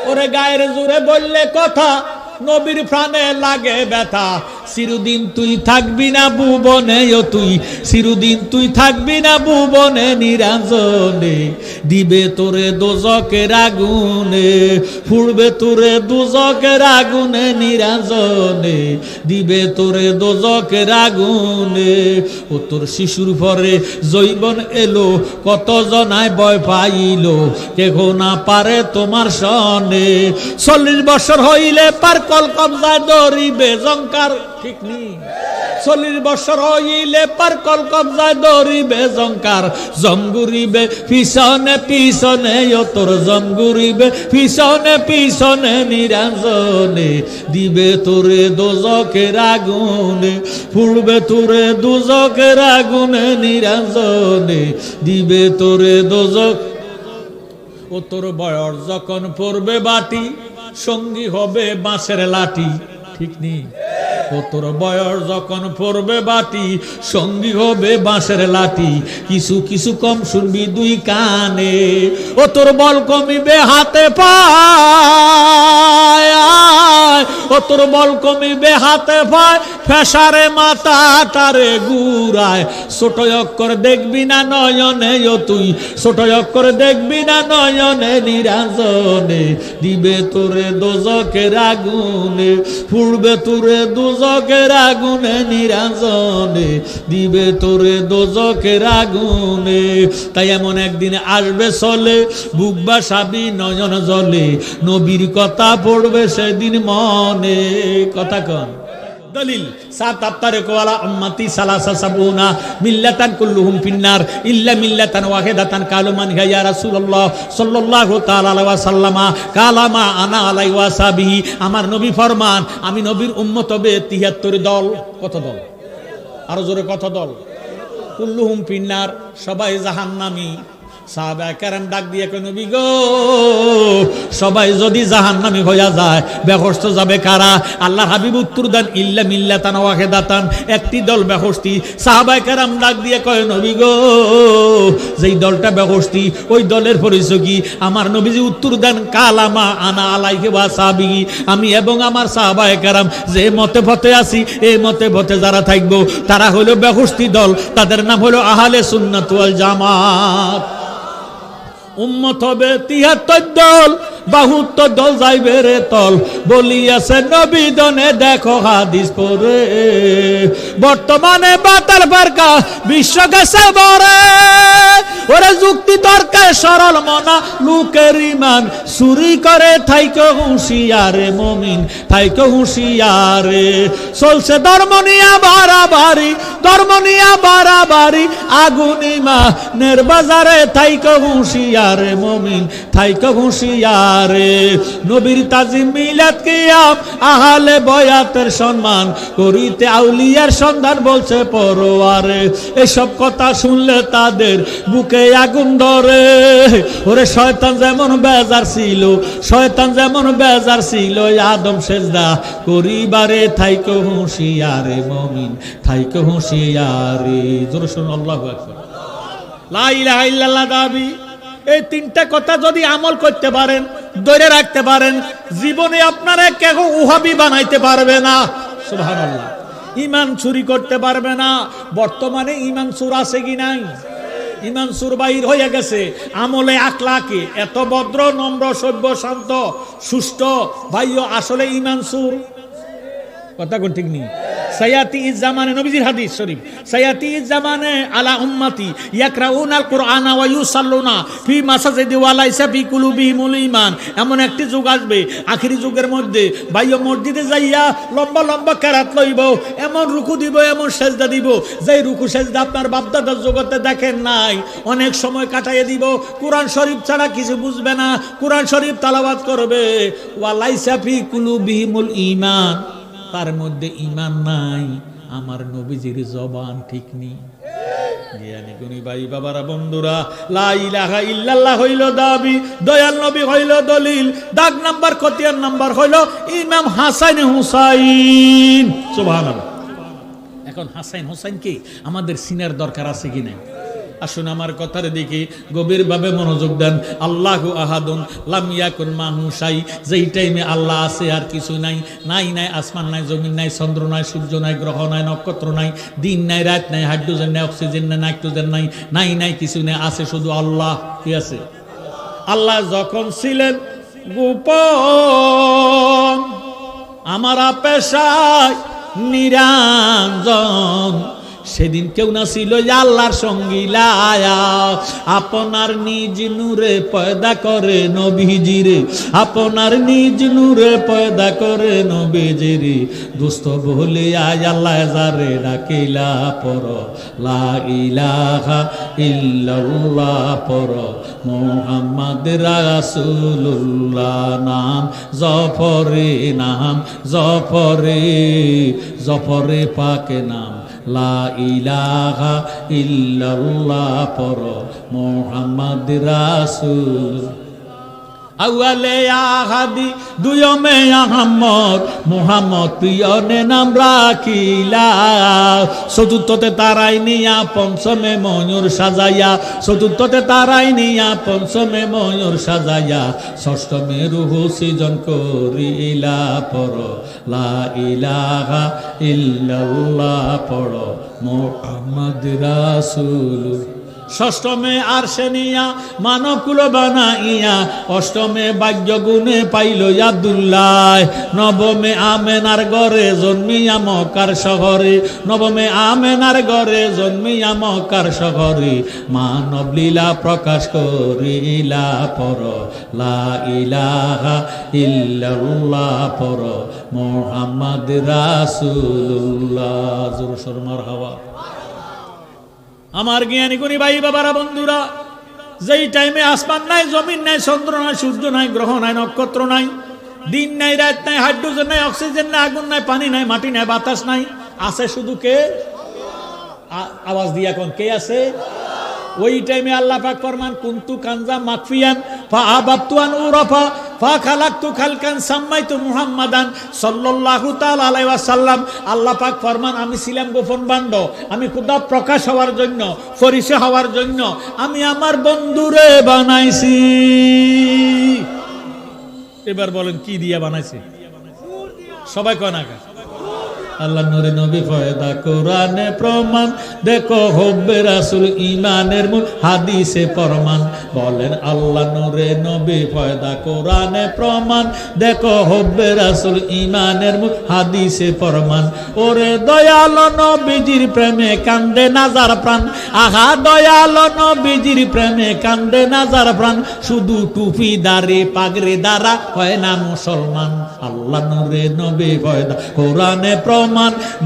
ওরে গায়ের জোরে বললে কথা, নবীর প্রাণে লাগে ব্যথা। চিরদিন তুই থাকবি না ভুবনে, ও তুই চিরদিন তুই থাকবি না ভুবনে নিরঞ্জনে। দিবে তোরে দোজকের আগুনে, পুড়বে তোরে দোজকের আগুনে নিরঞ্জনে। দিবে তোরে দোজকের আগুনে। ও তোর শিশুর পরে জৈবন এলো, কত জনায় ভয় পাইল, কেহ না পারে তোমার সনে। 40 বছর হইলে পার কল কবজায় ধরিবে জঙ্কার, ঠিক নি? 40 বছর হইলে পার কল কবজায় ধরিবে জঙ্কার। জঙ্গুরিবে পিছনে পিছনে, ও তোর জঙ্গুরিবে পিছনে পিছনে নিরঞ্জনে। দিবে তোরে দোজকের আগুনে, পুড়বে তোরে দোজকের আগুনে নিরঞ্জনে। দিবে তোরে দোজক। ও তোর বয়স যখন পড়বে বাটি, সঙ্গী হবে বাঁশের লাঠি, ঠিক নেই? ও তোর বয়স যখন পড়বে বাটি, সঙ্গী হবে বাঁশের লাঠি। কিছু কিছু কম শুনবি দুই কানে, ও তোর বল কমিবে হাতে পায়। ও তোর বল কমিবে হাতে পায়, ফেসারে মাথা তারে গুড়ায়। ছোট অক্ষর দেখবি না নয়নে, ও তুই ছোট অক্ষর দেখবি না নয়নে নিরঞ্জনে। দিবে তোরে দোজকের আগুনে, পুড়বে তোরে দোজকের আগুনে নিরঞ্জনে। দিবে তোরে দোজকের আগুনে। তাই এমন একদিন আসবে চলে, বুক বাসাবি নয়ন জলে। নবীর কথা পড়বে সেদিন মনে। কথা কন দলিল সাত আফতারিকু আলা উম্মতি সালাসা সাবুনা মিল্লাতান কুল্লুহুম ফিন্নার ইল্লা মিল্লাতান ওয়াহিদাতান। কালু মান হিয়া ইয়া রাসূলুল্লাহ সাল্লাল্লাহু তাআলা আলাইহি ওয়াসাল্লামা কালামা আনা আলাইহি ওয়াসাবিহি। আমার নবী ফরমান, আমি নবীর উম্মত হবে 73 দল। কত দল? আরো জোরে কত দল? কুল্লুহুম ফিন্নার, সবাই জাহান্নামী। সাহাবায়ে কেরাম ডাক দিয়ে কয়, নবী গো, সবাই যদি জাহান্নামী হইয়া যায়, বেহেশত যাবে কারা? আল্লাহর হাবিব উত্তর দেন, ইল্লা মিল্লাতান ওয়াহিদাতান, একটি দল বেহেশতি। সাহাবায়ে কেরাম ডাক দিয়ে কয়, নবী গো, যেই দলটা বেহেশতি ওই দলের পরিচয় কি? আমার নবীজি উত্তর দেন, কালামা আনা আলাইহি ওয়াসাবিহি, আমি এবং আমার সাহাবায়ে কেরাম যে মতে পথে আছি, এই মতে পথে যারা থাকবো তারা হলো বেহেশতি দল। তাদের নাম হলো আহলে সুন্নাত ওয়াল জামাত। উম্মত হবে 73 দল, 72 দল যাইবে রে তল। বলিয়াছে নবী দনে, দেখো হাদিস পড়ে। বর্তমানে বাতার বারকা বিশ্ব গেছে বরে। ওরে যুক্তি তর্কে সরল মনা লোকের ইমান চুরি করে। থাইকো হুঁশিয়ারে মুমিন, থাইকো হুঁশিয়ারে। চলছে ধর্ম নিয়া বাড়াবাড়ি, ধর্ম নিয়া বাড়াবাড়ি। আগুন ইমানের বাজারে, থাইকো হুঁশিয়ারে মুমিন, থাইকো হুঁশিয়ারে। নবীর তাজিম মিলাদ কিয়াম আহলে বয়াতের সম্মান করিতে আউলিয়ার সন্ধান বলছে পরোয়ারে। এসব কথা শুনলে তাদের বুকে আগুন ধরে। ওরে শয়তান যেমন বেজার ছিল, শয়তান যেমন বেজার ছিল আদম সেজদা করিবারে। থাইকো হুঁশিয়ারে মুমিন, থাইকো হুঁশিয়ারে। জোরে শুনুন আল্লাহু আকবার। লা ইলাহা ইল্লাল্লাহ দাবি। এই তিনটা কথা যদি আমল করতে পারেন, ধরে রাখতে পারেন, জীবনে আপনারা কেউ ওহাবি বানাইতে পারবে না। সুবহানাল্লাহ। ঈমান চুরি করতে পারবে না। বর্তমানে ঈমান চুর আছে কি নাই? ঈমান চুর বাহির হয়ে গেছে। আমলে আখলাকে এত ভদ্র, নম্র, সভ্য, শান্ত, সুষ্ঠ ভাইও, আসলে ঈমান চুর। কথা কোন ঠিক নেই? সায়াতি ইজ জামানে, নবীজির হাদিস শরীফ, সায়াতি ইজ জামানে আলা উম্মতি ইয়াকরাউনাল কুরআনা ওয়া ইউসাল্লুনা ফি মাসাজিদি ওয়া লাইসা ফি কুলুবিহিমুল ঈমান। এমন একটি যুগ আসবে আখিরি যুগের মধ্যে, ভাইও মসজিদে যাইয়া লম্বা লম্বা কেরাত লইব, এমন রুকু দিব, এমন সেজদা দিব, যেই রুকু সেজদা আপনার বাপদাদার জগতে দেখেন নাই। অনেক সময় কাটাইয়ে দিব, কোরআন শরীফ ছাড়া কিছু বুঝবে না, কোরআন শরীফ তেলাওয়াত করবে। ওয়া লাইসা ফি কুলুবিহিমুল ঈমান, তার মধ্যে ঈমান নাই। আমার নবীজির জবান ঠিক নেই। জ্ঞানী গুণী ভাই বাবারা বন্ধুরা, লা ইলাহা ইল্লাল্লাহ হইল দাবি, দয়াল নবী হইল দলিল। দাগ নাম্বার কতিয়ার নাম্বার হইল ইমাম হাসান হুসাইন। সুবহানাল্লাহ। এখন হাসান হুসাইন কি আমাদের সিনের দরকার আছে কি নাই? আসুন আমার কথার দিকে গভীরভাবে মনোযোগ দেন। আল্লাহু আহাদুন লাম ইয়াকুন মাহু শাই, যেই টাইমে আল্লাহ আছে আর কিছু নাই, নাই নাই আসমান নাই, জমিন নাই, চন্দ্র নাই, সূর্য নাই, গ্রহ নাই, নক্ষত্র নাই, দিন নাই, রাত নাই, হাইড্রোজেন নাই, অক্সিজেন নাই, নাইট্রোজেন নাই, নাই নাই কিছু নেই, আছে শুধু আল্লাহ। কি আছে? আল্লাহ যখন ছিলেন গোপন, আমার পেশায় নিরঞ্জন, সেদিন কেউ না ছিল আল্লাহর সঙ্গী লায়া। আপনার নিজ নূরে পয়দা করে নবীজিরে, আপনার নিজ নূরে পয়দা করে নবীজিরে, দোস্ত বলে আয় আল্লাহ যারে ডাকিলা পর লা ইলাহা ইল্লাল্লাহ পর মুহাম্মদ রাসূলুল্লাহ। নাম জফরে, নাম জফরে, জফরে পাকে নাম লা ইলাহা ইল্লাল্লাহ পর মুহাম্মদ রাসূল। আউয়ালে আহাদি দুয়মে আহমদ, মুহাম্মদ প্রিয়নে নাম রাখিলা। চতুর্থতে তারাই নিয়া পঞ্চমে ময়ূর সাজাইয়া, চতুর্থতে তারাই নিয়া পঞ্চমে ময়ূর সাজাইয়া, ষষ্ঠমে রূহ সৃজন করিলা পর লা ইলাহা ইল্লাল্লাহ পর মুহাম্মদ রাসূল। ষষ্ঠমে আরশে নিয়া মানব কুল বানাইয়া, অষ্টমে ভাগ্য গুণে পাইল আব্দুল্লাহ, নবমে আমেনার ঘরে জন্মিয়া মক্কার শহরে, নবমে আমেনার ঘরে জন্মিয়া মক্কার শহরে, মানব লীলা প্রকাশ করিলা পর লা ইলাহা ইল্লাল্লাহ পর মুহাম্মদ রাসূলুল্লাহ। জোরে সোরে মারহাবা। আমার জ্ঞানী গুণী ভাই বাবারা বন্ধুরা, যেই টাইমে আসমান নাই, জমিন নাই, চন্দ্র নাই, সূর্য নাই, গ্রহ নাই, নক্ষত্র নাই, দিন নাই, রাত নাই, হাইড্রোজেন নাই, অক্সিজেন নাই, আগুন নাই, পানি নাই, মাটি নাই, বাতাস নাই, আছে শুধু কে? আওয়াজ দিয়া কোন কে আছে? ওই টাইমে আল্লাহ পাক ফরমান কুনতু কানজা মাকফিয়ান ফা আবাতু আন উরাফা ফা খালাকতু খালকান সাম্মাইতু মুহাম্মাদান সাল্লাল্লাহু তাআলা আলাইহি ওয়াসাল্লাম। আল্লাহ পাক ফরমান আমি ছিলাম গোপন ভাণ্ড, আমি খুদা প্রকাশ হওয়ার জন্য, পরিচয় হওয়ার জন্য আমি আমার বন্ধুরে বানাইছি। এবার বলেন কি দিয়া বানাইছি? সবাই কয় না? আল্লাহ নূরে নবী ফয়দা কোরআনে প্রমাণ, দেখো হব্বে রাসূল ঈমানের মূল হাদিসে প্রমাণ। বলেন আল্লাহ নূরে নবী ফয়দা কোরআনে প্রমাণ, দেখো হব্বে রাসূল ঈমানের মূল হাদিসে প্রমাণ। ওরে দয়াল নবীজির প্রেমে কান্দে নাজার প্রাণ, আহা দয়াল নবীজির প্রেমে কান্দে নাজার প্রাণ, শুধু টুপি দাড়ি পাগড়ি দ্বারা হয় না মুসলমান। আল্লাহ নূরে নবী ফয়দা কোরআনে প্রমাণ,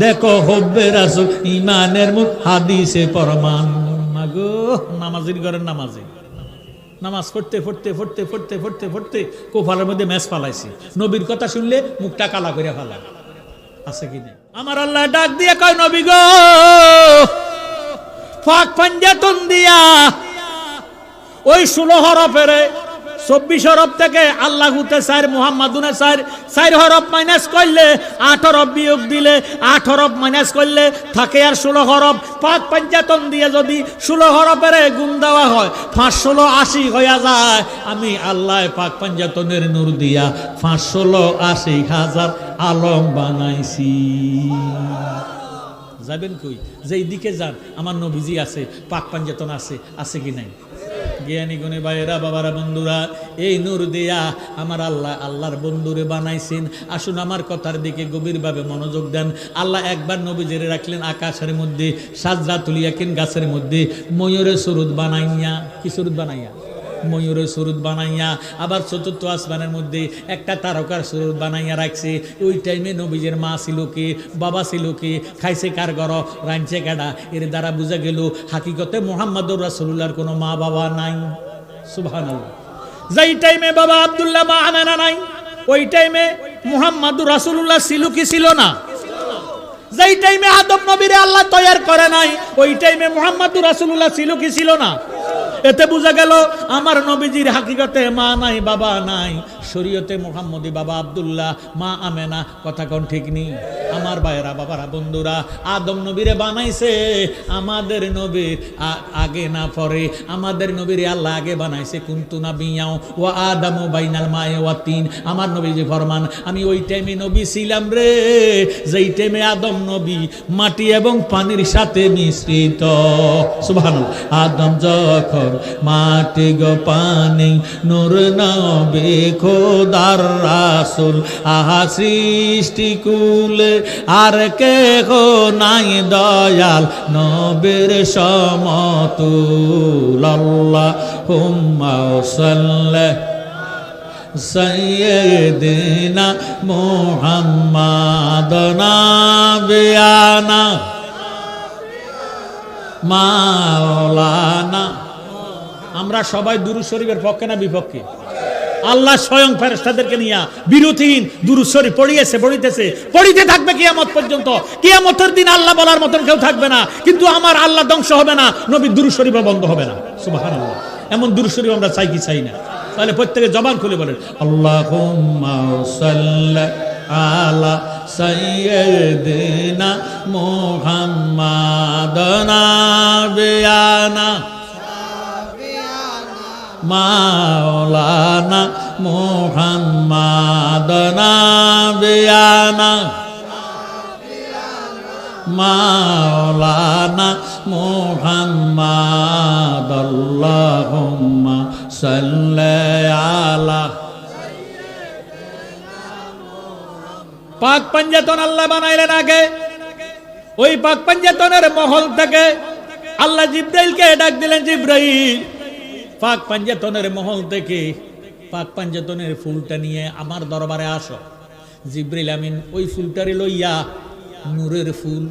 দেখো হব্বে রাসূল ঈমানের মূল হাদিসে প্রমাণ। মাগো নামাজির ঘরের নামাজি, নামাজ পড়তে পড়তে পড়তে পড়তে পড়তে পড়তে কোফালের মধ্যে ম্যাচ পালাইছি, নবীর কথা শুনলে মুখটা কালা করে ফেলায়। আছে কি না? আমার আল্লাহ ডাক দিয়ে কয় নবী গো, ফাঁক পাঞ্জাতন দিয়া ওই 16 হরফের 24 হরফ থেকে আল্লাহুতে 4 মুহাম্মাদুনে 4 হরফ মাইনাস করলে 8 হরফ বিয়োগ দিলে 8 হরফ মাইনাস করলে থাকে আর 16 হরফ। পাক পঞ্চাতন দিয়ে যদি 16 হরফের গুণ দেওয়া হয় 516 80 হয়ে যায়। আমি আল্লাহ পাক পঞ্চাতনের নূর দিয়া 516 80,000 আলম বানাইছি। যাবেন কই? যেই দিকে যান আমার নবীজি আছে, পাক পঞ্চাতন আছে, আছে কি নাই? জ্ঞানী গুণী ভাইয়েরা বাবারা বন্ধুরা, এই নূর দিয়া আমার আল্লাহ আল্লাহর বন্ধুরে বানাইছেন। আসুন আমার কথার দিকে গভীরভাবে মনোযোগ দেন। আল্লাহ একবার নবীজিরে রাখলেন আকাশের মধ্যে, সাজরাতুল ইয়াকিন গাছের মধ্যে ময়ূরের সুরুত বানাইয়া। কি সুরুত বানাইয়া? ময়ূরের সুরুত বানাইয়া। আবার চতুর্থ আসমানের মধ্যে একটা তারকার সুরুত বানাইয়া রাখছে। ওই টাইমে নবীজের মা ছিল কে, বাবা ছিল কে, খাইছে কার ঘর, রাঁধছে কাডা। এর দ্বারা বোঝা গেল হাকিকতে মুহাম্মদুর রাসূলুল্লাহর কোনো মা বাবা নাই। সুবহানাল্লাহ। যেই টাইমে বাবা আব্দুল্লাহ মা আমেনা নাই, ওই টাইমে মুহাম্মদুর রাসূলুল্লাহ ছিল কি ছিল না? যেই টাইমে আদম নবীরে আল্লাহ তৈয়ার করে নাই, ওই টাইমে মুহাম্মদুর রাসূলুল্লাহ ছিল কি ছিল না? এতে বোঝা গেল আমার নবীজির হাকিকতে মা নাই, বাবা নাই, শরীয়তে মুহাম্মদী বাবা আব্দুল্লাহ, মা আমেনা, কথা কোন ঠিক নেই? আমার ভাইয়েরা, বাবারা, বন্ধুরা, আদম নবীরে বানাইছে আমাদের নবীর আগে না পরে। আমাদের নবীর আল্লাহ আগে বানাইছে, কুনতু নাবিয়্যাও ওয়া আদামু বাইনাল মায়ে ওয়া তিন। আমার নবীজি ফরমান, আমি ওই টাইমে নবী ছিলাম রে, যেই টাইমে আদম নবী মাটি এবং পানির সাথে মিশ্রিত। সুবহানাল্লাহ। আদম যখন মাটি গো পানি, নূর নবী খোদার রাসূল, আহা সৃষ্টি কুলে আর কেহ নাই দয়াল নবীর সমতুল। আল্লাহুম্মা সাল্লি সাইয়্যিদিনা মুহাম্মাদ নাবিয়ানা মাওলানা। আমরা সবাই দুরূদ শরীফের পক্ষে না বিপক্ষে? আল্লাহ স্বয়ং ফেরেশতাদেরকে নিয়ে বিরতিহীন দুরূদ শরীফ পড়িতেছে, পড়িতে থাকবে কিয়ামত পর্যন্ত। কিয়ামতের দিন আল্লাহ বলার মতন কেউ থাকবে না, কিন্তু আমার আল্লাহ ধ্বংস হবে না, নবীর দুরূদ শরীফও বন্ধ হবে না। সুবহানাল্লাহ। এমন দুরূদ শরীফ আমরা চাই কি চাই না? তাহলে প্রত্যেকে জবান খুলে বলেন, আল্লাহুম্মা সাল্লি আলা সাইয়্যিদিনা মুহাম্মাদ নাবিয়ানা মাওলানা মুহাম্মাদ নাবিয়ানা মাওলানা মুহাম্মাদ। আল্লাহুম্মা সাল্লি আলা। পাক পাঞ্জাতন আল্লাহ বানাইলেন আগে। ওই পাক পাঞ্জাতনের মহল থেকে আল্লাহ জিব্রাইলকে ডাক দিলেন, জিব্রাইল পাক পাঞ্জাতনের মহল থেকে পাক পাঞ্জাতনের ফুলটা নিয়ে আমার দরবারে আসো। জিব্রাইল আমিন ওই ফুলটারে লইয়া, নূরের ফুল,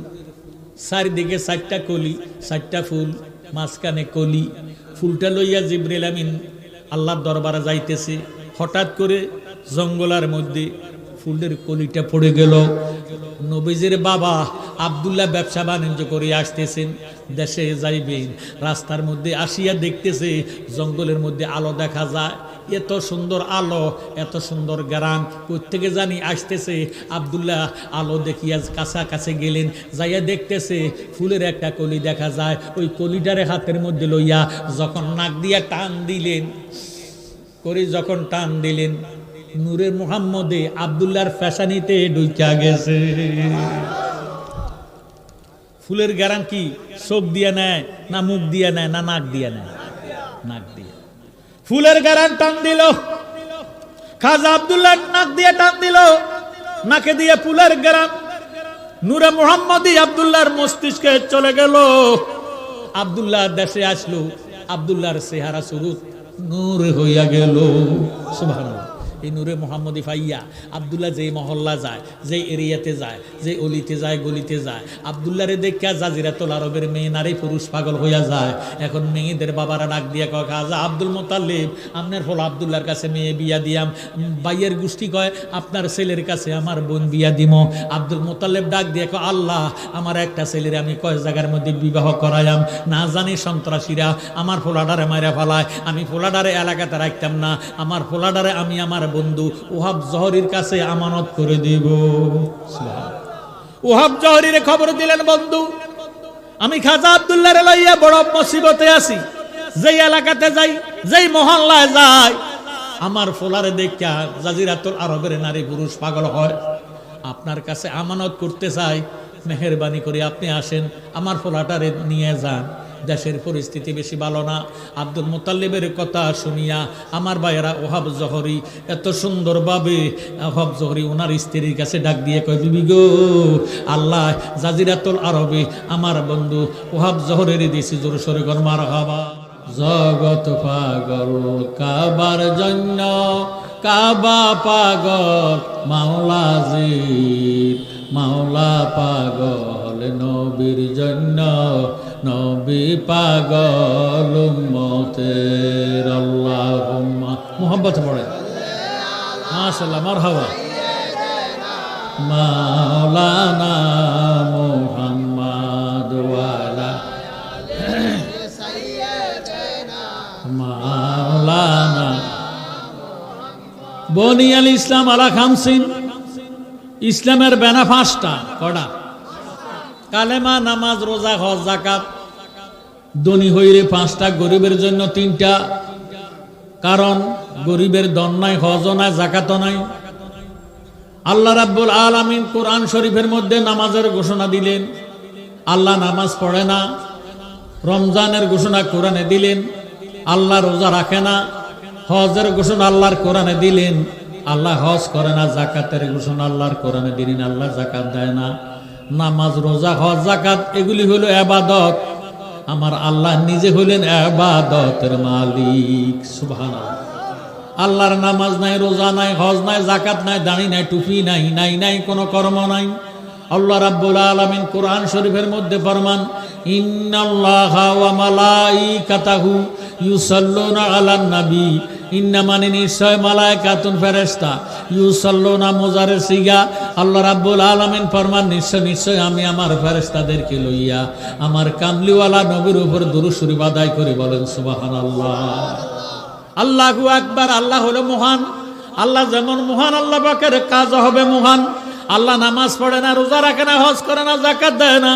চারিদিকে 4টা কলি, 4টা ফুল, মাঝখানে কলি, ফুলটা লইয়া জিব্রাইল আমিন আল্লাহর দরবারে যাইতেছে। হঠাৎ করে জঙ্গলের মধ্যে ফুলের কলিটা পড়ে গেল। নবীজির বাবা আব্দুল্লাহ ব্যবসা বাণিজ্য করে আসতেছেন, দেশে যাইবেন। রাস্তার মধ্যে আসিয়া দেখতেছে জঙ্গলের মধ্যে আলো দেখা যায়। এত সুন্দর আলো, এত সুন্দর গারান, কোত্থেকে জানি আসতেছে। আব্দুল্লাহ আলো দেখিয়া কাছাকাছি গেলেন, যাইয়া দেখতেছে ফুলের একটা কলি দেখা যায়। ওই কলিটারে হাতের মধ্যে লইয়া যখন নাক দিয়া টান দিলেন, যখন টান দিলেন, নূরে মুহাম্মদে আব্দুল্লাহর ফ্যাশানিতে ঢুইকা গেছে। ফুলের গারান কি চোখ দিয়ে নেয় না মুখ দিয়ে নেয় না নাক দিয়ে নেয়? নাক দিয়ে। ফুলের গারান টান দিল, খাজা আব্দুল্লাহ নাক দিয়ে টান দিল, নাকে দিয়ে ফুলের গারান নূরে মুহাম্মদি আব্দুল্লাহর মস্তিষ্কে চলে গেল। আব্দুল্লাহ দেশে আসলো, আব্দুল্লাহর চেহারা সুরত নূর হইয়া গেল। সুবহানাল্লাহ। এই নূরে মুহাম্মদি ফাইয়া আব্দুল্লাহ যেই মহল্লা যায়, যেই এরিয়াতে যায়, যে অলিতে যায়, গলিতে যায়, আব্দুল্লাহরে দেখা জাজিরাতুল আরবের মেয়ে নারী পুরুষ পাগল হইয়া যায়। এখন মেয়েদের বাবারা ডাক দিয়া কয়, খাজা আব্দুল মুতাল্লিব আপনার ফল আব্দুল্লাহর কাছে মেয়ে বিয়া দিয়াম। বাইয়ের গোষ্ঠী কয়, আপনার ছেলের কাছে আমার বোন বিয়া দিম। আব্দুল মুতাল্লিব ডাক দিয়া কয়, আল্লাহ আমার একটা ছেলের আমি কয় জায়গার মধ্যে বিবাহ করাইয়াম, না জানি সন্ত্রাসীরা আমার ফোলাডারে মাইরা ফেলায়। আমি ফোলাডারে এলাকাতে রাখতাম না, আমার ফোলাডারে আমি আমার বন্ধু ওহাব জহরির কাছে আমানত করে দেব। ওহাব জহরির খবর দিলেন, বন্ধু আমি খাজা আব্দুল্লাহর লইয়া বড় মুসিবতে আছি। যেই এলাকাতে যাই, যেই মহল্লায় যাই, আমার ফোলারে দেখা জাজিরাতুল আরবের নারী পুরুষ পাগল হয়। আপনার কাছে আমানত করতে চাই, মেহেরবানি করে আপনি আসেন, আমার ফোলাটারে নিয়ে যান। দেশের পরিস্থিতি বেশি ভালো না। আব্দুল মুতাল্লিবের কথা শুনিয়া আমার ভাইয়েরা ওহাব জহরি এত সুন্দরভাবে ওহাব জহরি ওনার স্ত্রীর কাছে ডাক দিয়ে কয়, বিবি গো, আল্লাহ জাজিরাতুল আরবে আমার বন্ধু ওহাব জহরের দিছি জোর সরে গর মারহাবা। জগৎ পাগল কাবার জন্য, কাবা পাগল মাওলাজির, মাওলা পাগল নবীর জন্য, নবী পাগল উম্মতের। আল্লাহুম্মা মুহাব্বত পড়ে মাশাআল্লাহ, মারহাবা। মাওলানা মুহাম্মদ ওয়ালা মাওলানা বনিয়াল ইসলাম আলা খামসিন, ইসলামের বেনা 5টা। কটা? কালেমা, নামাজ, রোজা, হজ, যাকাত। ধনী হইলে 5টা, গরিবের জন্য 3টা। কারণ গরিবের ধন নাই, হজও নাই, যাকাতও নাই। আল্লাহ রাব্বুল আলামিন কোরআন শরীফের মধ্যে নামাজের ঘোষণা দিলেন, আল্লাহ নামাজ পড়ে না। রমজানের ঘোষণা কোরআনে দিলেন, আল্লাহ রোজা রাখে না। হজের ঘোষণা আল্লাহর কোরআনে দিলেন, আল্লাহ হজ করে না। যাকাতের ঘোষণা আল্লাহর কোরআনে দিলেন, আল্লাহ যাকাত দেয় না। নামাজ, রোজা, হজ, যাকাত এগুলি হলো ইবাদত। আমার আল্লাহ নিজে হলেন ইবাদতের মালিক। সুবহানাল্লাহ। আল্লাহর নামাজ নাই, রোজা নাই, হজ নাই, যাকাত নাই, দাড়ি নাই, টুপি নাই, নাই কোনো কর্ম নাই। আল্লাহ রাব্বুল আলামিন কোরআন শরীফের মধ্যে ফরমান, ইন্নাল্লাহা ওয়া মালাইকাতাহু ইউসাল্লুনা আলান নবী। ইন্না মানে নিশ্চয়, মালায়েকাতুন ফেরেশতা, ইউসাল্লুনা মুজারের সিগা। আল্লাহ রাব্বুল আলামিন ফরমান, নিশ্চয় আমি আমার ফেরেশতাদেরকে লইয়া আমার কামলিওয়ালা নবীর উপর দুরূদ শরীফ আদায় করি। বলেন সুবহানাল্লাহ। আল্লাহু আকবার। আল্লাহ হলো মহান। আল্লাহ যেমন মহান, আল্লাহ পাকের কাজ হবে মহান। আল্লাহ নামাজ পড়ে না, রোজা রাখে না, হজ করে না, যাকাত দেয় না।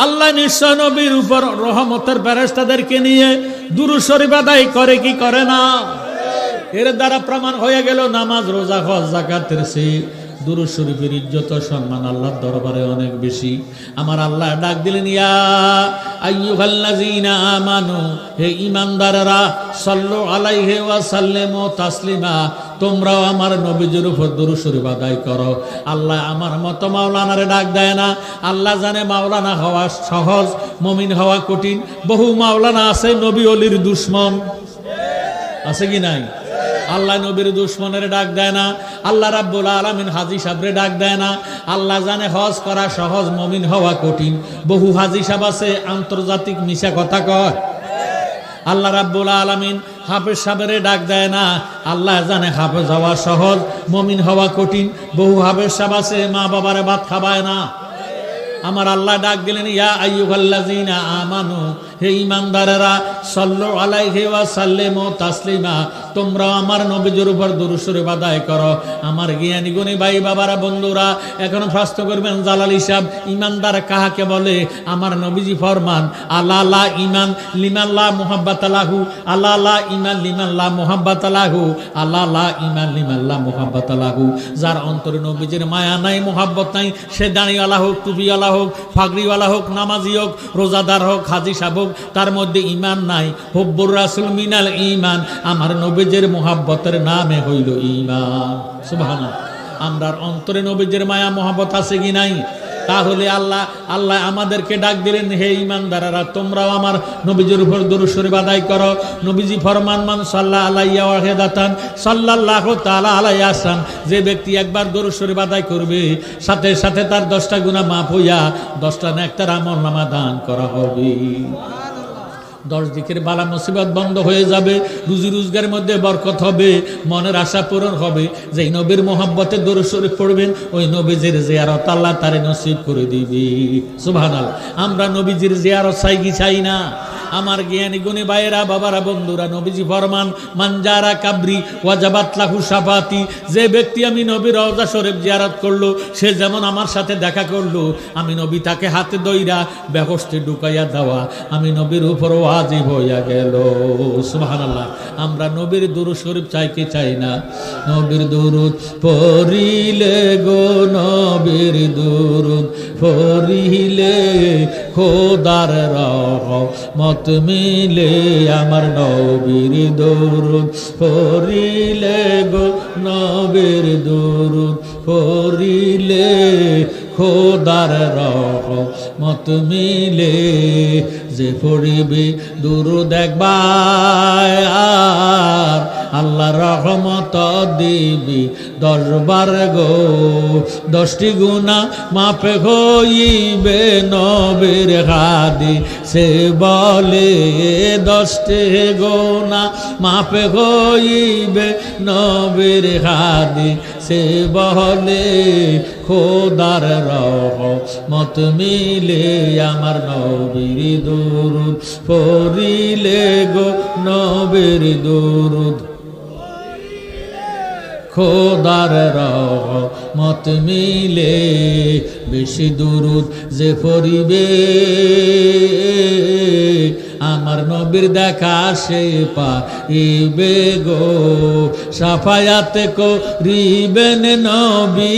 আল্লাহ নিশ্চয় নবীর উপর রহমতের ফেরেশতাদেরকে নিয়ে দুরূদ শরীফ আদায় করে কি করে না? এর দ্বারা প্রমাণ হয়ে গেল নামাজ, রোজা, হজ, যাকাতের চেয়ে দুরূদ শরীফের ইজ্জত ও সম্মান আল্লাহর দরবারে অনেক বেশি। আমার আল্লাহ ডাক দিলেন, ইয়া আইয়ুহাল্লাযীনা আমানু, হে ঈমানদাররা, সাল্লু আলাইহি ওয়া সাল্লিমু তাসলিমা, তোমরাও আমার নবীজির উপর দুরূদ শরীফ আদায় করো। আল্লাহ আমার মতো মাওলানারে ডাক দেয় না। আল্লাহ জানে মাওলানা হওয়া সহজ, মুমিন হওয়া কঠিন। বহু মাওলানা আছে নবী ওলির দুশমন, আছে কি নাই? আল্লাহ নবীর দুশমনের ডাক দেয় না। আল্লাহ রাব্বুল আলামিন হাজী সাহেবরে ডাক দেয় না। আল্লাহ জানে হজ করা সহজ, মুমিন হওয়া কঠিন। বহু হাজী সাহেব আছে আন্তর্জাতিক মিশা কথা কয়। আল্লাহ রাব্বুল আলামিন হাফেজ সাহেবরে ডাক দেয় না। আল্লাহ জানে হাফেজ হওয়া সহজ, মুমিন হওয়া কঠিন। বহু হাফেজ সাহেব আছে মা বাবারে ভাত খাওয়ায় না। আমার আল্লাহ ডাক দিলেন, ইয়া আইয়ুহাল্লাযীনা আমানু, হে ঈমানদারেরা, সাল্লু আলাইহি ওয়া সাল্লিমু তাসলিমা, তোমরা আমার নবীজির উপর দুরূদ শরীফ আদায় করো। আমার জ্ঞানী গুণী ভাই বাবারা, বন্ধুরা, এখন প্রশ্ন করবেন, জালালী সাহেব, ঈমানদার কাহাকে বলে? আমার নবীজি ফরমান, আলা লা ঈমান লিমান লা মুহাব্বাতা লাহু, আলা লা ঈমান লিমান লা মুহাব্বাতা লাহু, আলা লা ঈমান লিমান লা মুহাব্বাতা লাহু। যার অন্তরে নবীজির মায়া নাই, মুহাব্বত নাই, সে দাড়িওয়ালা হোক, টুপিওয়ালা হোক, ফাগড়িওয়ালা হোক, নামাজি হোক, রোজাদার হোক, হাজী সাহেব হোক, তার মধ্যে ঈমান নাই। হুব্বুর রাসূল মিনাল ঈমান, আমার নবীজির মুহাব্বতের নামে হইল ঈমান। সুবহানাল্লাহ। আমরার অন্তরে নবীজির মায়া মুহাব্বত আছে কি নাই? তাহলে আল্লাহ আমাদেরকে ডাক দিলেন, হে ঈমানদাররা, তোমরাও আমার নবীজির উপর দুরূদ শরীফ আদায় করো। নবীজি ফরমান, মান সাল্লা আলাইয়া ওয়াহিদাতান সাল্লাল্লাহু তাআলা আলাইহি আহসান, যে ব্যক্তি একবার দুরূদ শরীফ আদায় করবে, সাথে সাথে তার 10টা গুনাহ মাফ হইয়া 10টা নেককার আমলনামা দান করা হবে। 10 দিকের বালা মুসিবত বন্ধ হয়ে যাবে, রুজি রোজগারের মধ্যে বরকত হবে, মনের আশা পূরণ হবে। যেই নবীর মোহাব্বতে দুরূদ শরীফ পড়বেন, ওই নবীজির জিয়ারত আল্লাহ তারে নসিব করে দিবে। সুবহানাল্লাহ। আমরা নবীজির জিয়ারত চাই কি চাই না? আমার জ্ঞানী গুণী ভাইয়েরা, বাবারা, বন্ধুরা, নবীজি ফরমান, মানজারা কাবরি ওয়াজাবাত লাহু শাফাতি, যে ব্যক্তি আমি নবীর রওজা শরীফ জিয়ারত করলো, সে যেমন আমার সাথে দেখা করলো, আমি নবী তাকে হাতে দইরা বেহেশতে ঢুকাইয়া দেওয়া আমি নবীর উপর ওয়াজিব হইয়া গেল। সুবহানাল্লাহ। আমরা নবীর দুরূদ শরীফ চাই কি চাই না? নবীর দুরূদ পড়িলে গো, নবীর দুরূদ পড়িলে খোদার রহমত মিলে, আমার নবীর দুরূদ পড়িলে গো, নবীর দুরূদ পড়িলে খোদার রহমত মিলে। যে পড়িবে দুরূদ একবার, আল্লাহ রহমত দিবি 10 বার গো। 10টি গুনাহ মাফ হইবে নবীর হাদিসে বলে, 10টি গুনাহ মাফ হইবে নবীর হাদিসে বলে। খোদার রহমত মিলে, আমার নবীর দুরূদ পড়িলে গো, নবীর দুরূদ খোদার রহমত মিলে বেশি দুরুদ যে পড়িবে আমার নবীর দেখা সে পাইবে গো সাফায়াত করিবেন নবী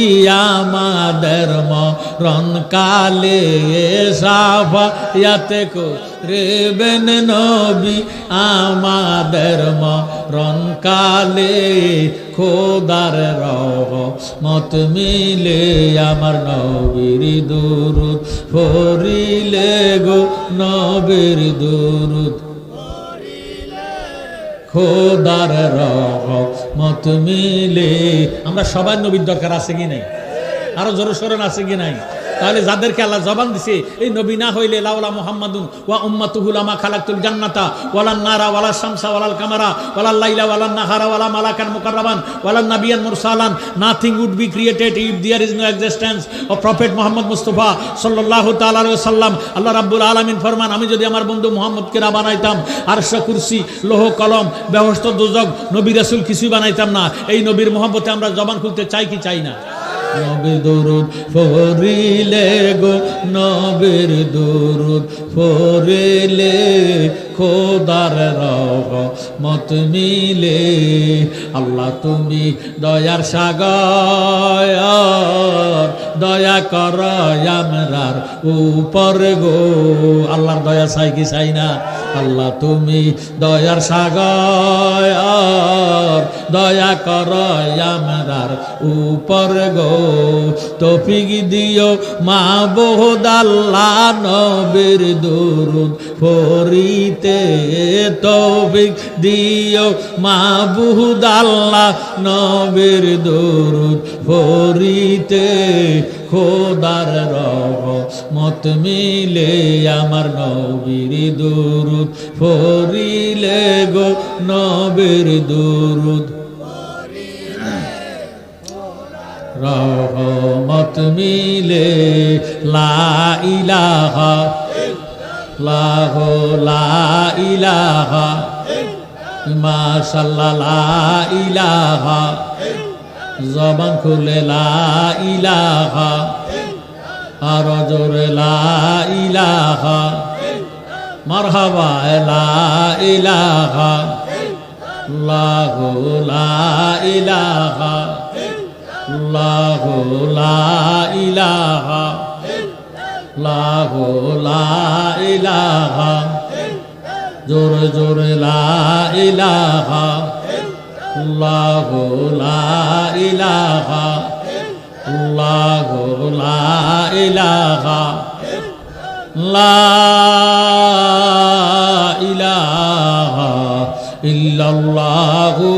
আমাদের মরণ কালে সাফায়াত করিবেন নবী আমাদের মরণ কালে খোদার রহমত মিলে আমার নবীর দুরুদ পড়িলে গো নবীর দুরুদ খোদার রহমত মিলে। আমরা সবার নবীর দরকার আছে কি নাই? আরো জোরে সোরে আছে কি নাই? তাহলে যাদেরকে আল্লাহ জবান দিছে এই নবী না হইলে লাউলা মুহাম্মাদুন ওয়া উম্মাতুহু লামা খালাকতুল জান্নাতা ওয়ালান নারা ওয়ালা শামসা ওয়ালাল কামারা ওয়ালাল লাইলা ওয়ালান নাহারা ওয়ালা মালাকান মুকাররামান ওয়ালান নাবিয়ান মুরসালান nothing would be created if there is no existence of prophet Muhammad Mustafa সাল্লাল্লাহু তাআলা আলাইহি ওয়াসাল্লাম। আল্লাহ রাব্বুল আলামিন ফরমান, আমি যদি আমার বন্ধু মুহাম্মদকে না বানাইতাম আরশ কুরসি লৌহ কলম বেহেশত দোজখ নবী রাসূল কিছুই বানাইতাম না। এই নবীর মুহাব্বতে আমরা জবান খুলতে চাই কি চাই না? নবীর দুরুদ পড়িলে গো নবীর দুরুদ পড়িলে খোদার রহমত মিলে। আল্লাহ তুমি দয়ার সাগর দয়া কর আমরার উপর গো। আল্লাহর দয়া চাই কি চাই না? আল্লাহ তুমি দয়ার সাগর দয়া কর আমরার উপর গো। তৌফিক দিও মাবুদ আল্লাহ নবীর দুরুদ পড়িতে তৌফিক দিও মাবুদ আল্লাহ নবীর দুরুদ পড়িতে খোদার রহমত মিলে আমার নবীর দুরুদ পড়িলে গো নবীর দুরুদ রহমত মিলে। লা ইলাহা লাহু লা ইলাহা মাশাআল্লাহ লা ইলাহা জবান খুলে লা ইলাহা আর জোরে লা ইলাহা মারহাবা লা ইলাহা লাহু লা ইলাহা লাহু লা ইলাহা লাহু লা ইলাহা জোরে জোরে লা ইলাহা লাহু লা ইলাহা লাহু লা ইলাহা লা ইলাহা ইল্লাল্লাহু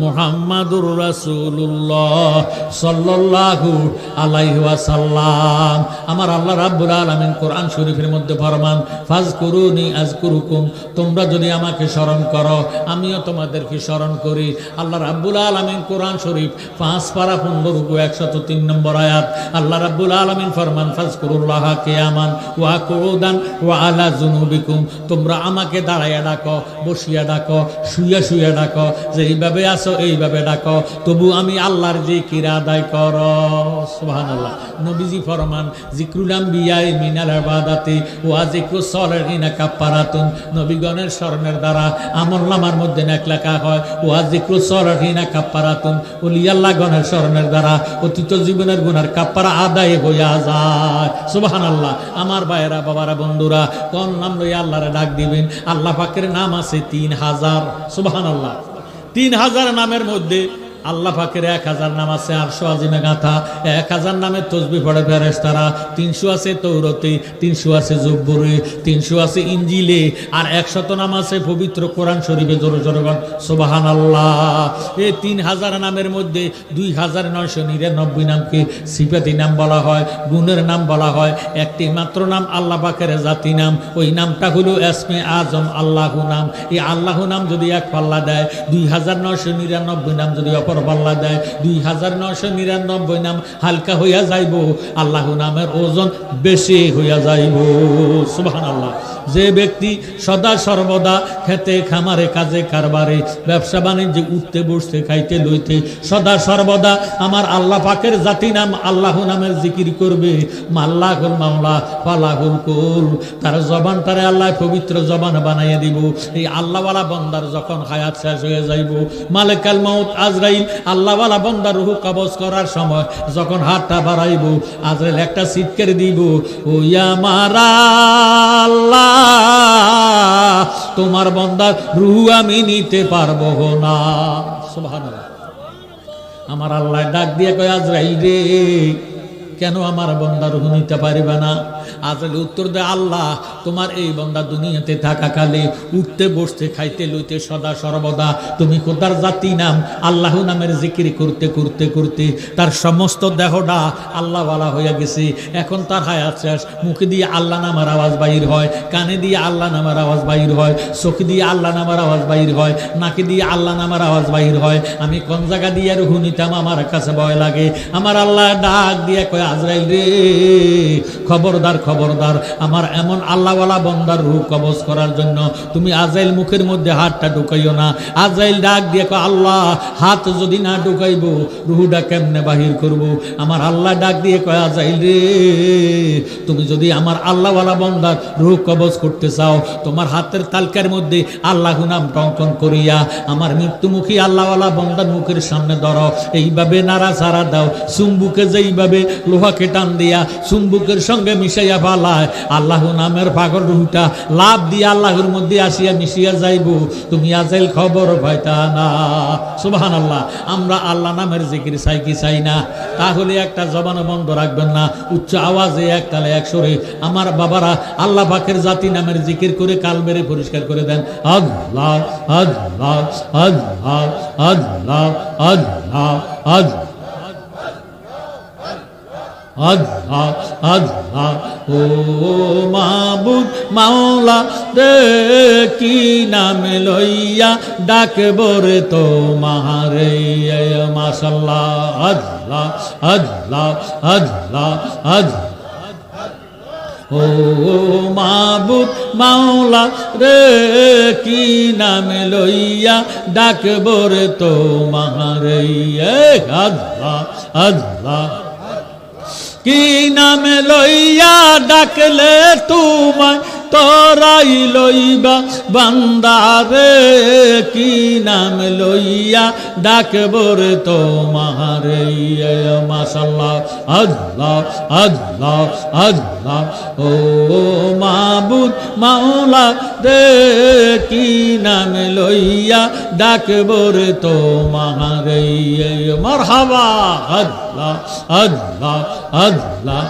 মুহাম্মাদুর রাসূলুল্লাহ সাল্লাল্লাহু আলাইহি ওয়াসাল্লাম। আমার আল্লাহ রাব্বুল আলামিন কোরআন শরীফের মধ্যে ফরমান, ফাজকুরুনি আযকুরুকুম, তোমরা যদি আমাকে স্মরণ করো আমিও তোমাদেরকে স্মরণ করি। আল্লাহ রাব্বুল আলামিন কোরআন শরীফ 5 পারা 15 রুকু 103 নম্বর আয়াত আল্লাহ রাব্বুল আলামিন ফরমান, ফাজকুরুল্লাহা কিয়ামান ওয়া কুউদান ওয়া আলা যুনুবিকুম, তোমরা আমাকে দাঁড়ায়া ডাকো, বসিয়া ডাকো, শুইয়া শুইয়া ডাকো, যেইভাবে আসো এইভাবে ডাকো, তবু আমি আল্লাহর জিকির আদায় করো। সুবহানাল্লাহ। নবীজি ফরমান, জিকরুল আম্বিয়া মিনাল ইবাদাতি ওয়া জিকরুস সালিহিনা কাফারাতুন, নবীগণের স্মরণের দ্বারা আমলনামার মধ্যে নেক লেখা হয়। ওয়া জিকরুস সালিহিনা কাফারাতুন, ওলিয়াল্লাহ গণের স্মরণের দ্বারা অতীত জীবনের গুনার কাফারা আদায় হইয়া যায়। সুবহানাল্লাহ। আমার ভাইয়েরা, বাবারা, বন্ধুরা, কোন নাম লইয়া আল্লাহরে ডাক দিবেন? আল্লাহ পাকের নাম আছে 3000। সুবহানাল্লাহ। 3000 নামের মধ্যে আল্লাহ পাকের 1000 নাম আছে আরশ আজিমে গাঁথা, 1000 নামের তসবিহ পড়ে ফেরেশতারা, 300 আছে তৌরাতে, 300 আছে জব্বুরে, 300 আছে ইনজিলে, আর 100 নাম আছে পবিত্র কোরআন শরীফে। জোরে জোরে বল সুবহানাল্লাহ। এই 3000 নামের মধ্যে 2999 নামকে সিফাতি নাম বলা হয়, গুণের নাম বলা হয়। একটি মাত্র নাম আল্লাহ পাকের জাতি নাম, ওই নামটা হলো ইসমে আজম আল্লাহু নাম। এই আল্লাহু নাম যদি এক পাল্লা দেয়, 2999 নাম যদি অপর বছর পাল্লা দেয় 2999 নাম হালকা হইয়া যাইব, আল্লাহ নামের ওজন বেশি হইয়া যাইব। সুবহানাল্লাহ। যে ব্যক্তি সদা সর্বদা খেতে খামারে কাজে কারবারে ব্যবসা বাণিজ্যে উঠতে বসতে খাইতে লইতে সদা সর্বদা আমার আল্লাহ পাকের জাতি নাম আল্লাহ নামের জিকির করবে, মাল্লাহুল মাওলা ফালাহুল কুল, তার জবানটারে আল্লাহ পবিত্র জবান বানাইয়া দিব। এই আল্লাহওয়ালা বন্দার যখন হায়াত শেষ হয়ে যাইব, মালিকাল মউত আজরাইল আল্লাহওয়ালা বন্দার রূহ কবজ করার সময় যখন হাতটা বাড়াইব, আজরাইল একটা সিটকের দিব, ও ইয়া মারা আল্লাহ, তোমার বন্দার রূহ আমি নিতে পারবো না। সুবহানাল্লাহ। আমার আল্লাহ ডাক দিয়ে কয়, আজরাইল রে, কেন আমার বন্দা রূহ নিতে পারবে না? আজরাইল উত্তর দেয়, আল্লাহ তোমার এই বন্দা দুনিয়াতে থাকাকালে উঠতে বসতে খাইতে লইতে সদা সর্বদা তুমি খোদার জাতি নাম আল্লাহ নামের জিকির করতে করতে করতে তার সমস্ত দেহটা আল্লাহওয়ালা হয়ে গেছে। এখন তার হায়াত শেষ, মুখে দিয়ে আল্লাহ নামের আওয়াজ বাহির হয়, কানে দিয়ে আল্লাহ নামের আওয়াজ বাহির হয়, চোখ দিয়ে আল্লাহ নামের আওয়াজ বাহির হয়, নাকে দিয়ে আল্লাহ নামের আওয়াজ বাহির হয়। আমি কোন জায়গা দিয়ে রূহ নিতাম আমার কাছে ভয় লাগে। আমার আল্লাহ ডাক দিয়ে কয়, আজরাইল রে, খবরদার খবরদার, আমার এমন আল্লাহওয়ালা বন্দার রূহ কবজ করার জন্য তুমি আজরাইল মুখের মধ্যে হাতটা ঢুকাইও না। আজরাইল ডাক দিয়ে কয়, আল্লাহ হাত যদি না ঢুকাইব রূহটা কেমনে বাহির করব? আমার আল্লাহ ডাক দিয়ে কয়, আজরাইল রে, তুমি যদি আমার আল্লাহওয়ালা বন্দার রূহ কবজ করতে চাও, তোমার হাতের তালকার মধ্যে আল্লাহ নাম টঙ্কন করিয়া আমার মৃত্যুমুখী আল্লাহওয়ালা বন্দার মুখের সামনে ধরো, এইভাবে নাড়াচাড়া দাও, চুম্বুকে যেইভাবে লোহাকে টান দিয়া চুম্বুকের সঙ্গে মিশাইয়া ফালায় আল্লাহ নামের পাগল রূহটা লাভ দিয়ে আল্লাহর মধ্যে আসিয়া মিশিয়া যাইব, তুমি আজরাইল খবর পাইতা না। সুবহানাল্লাহ। আমরা আল্লাহ নামের জিকির চাই কি চাই না? তাহলে একটা জবান বন্ধ রাখবেন না, উচ্চ আওয়াজে এক তালে এক সুরে আমার বাবারা আল্লাহ পাকের জাতি নামের জিকির করে কাল মেরে পরিষ্কার করে দেন। আল্লাহ আল্লাহ আল্লাহ আল্লাহ আল্লাহ আল্লাহ আল্লাহ আল্লাহ। ও মাবুদ মাওলা রে, কি নাম লইয়া ডাকব রে তোমারে? মাশাআল্লাহ। আল্লাহ আল্লাহ আল্লাহ আল্লাহ। ও মাবুদ মাওলা রে, কি নাম লইয়া ডাকব রে তোমারে? আল্লাহ আল্লাহ। কি নামে লইয়া ডাকলে তোমায় তোরাই লইবা বান্দারে? কি নাম লইয়া ডাকব রে তোমারে? মাশাআল্লাহ। আল্লাহ আল্লাহ আল্লাহ। ও মাবুদ মাওলা রে, কি নাম লইয়া ডাকব রে তোমারে? মারহাবা। আল্লাহ আল্লাহ আল্লাহ।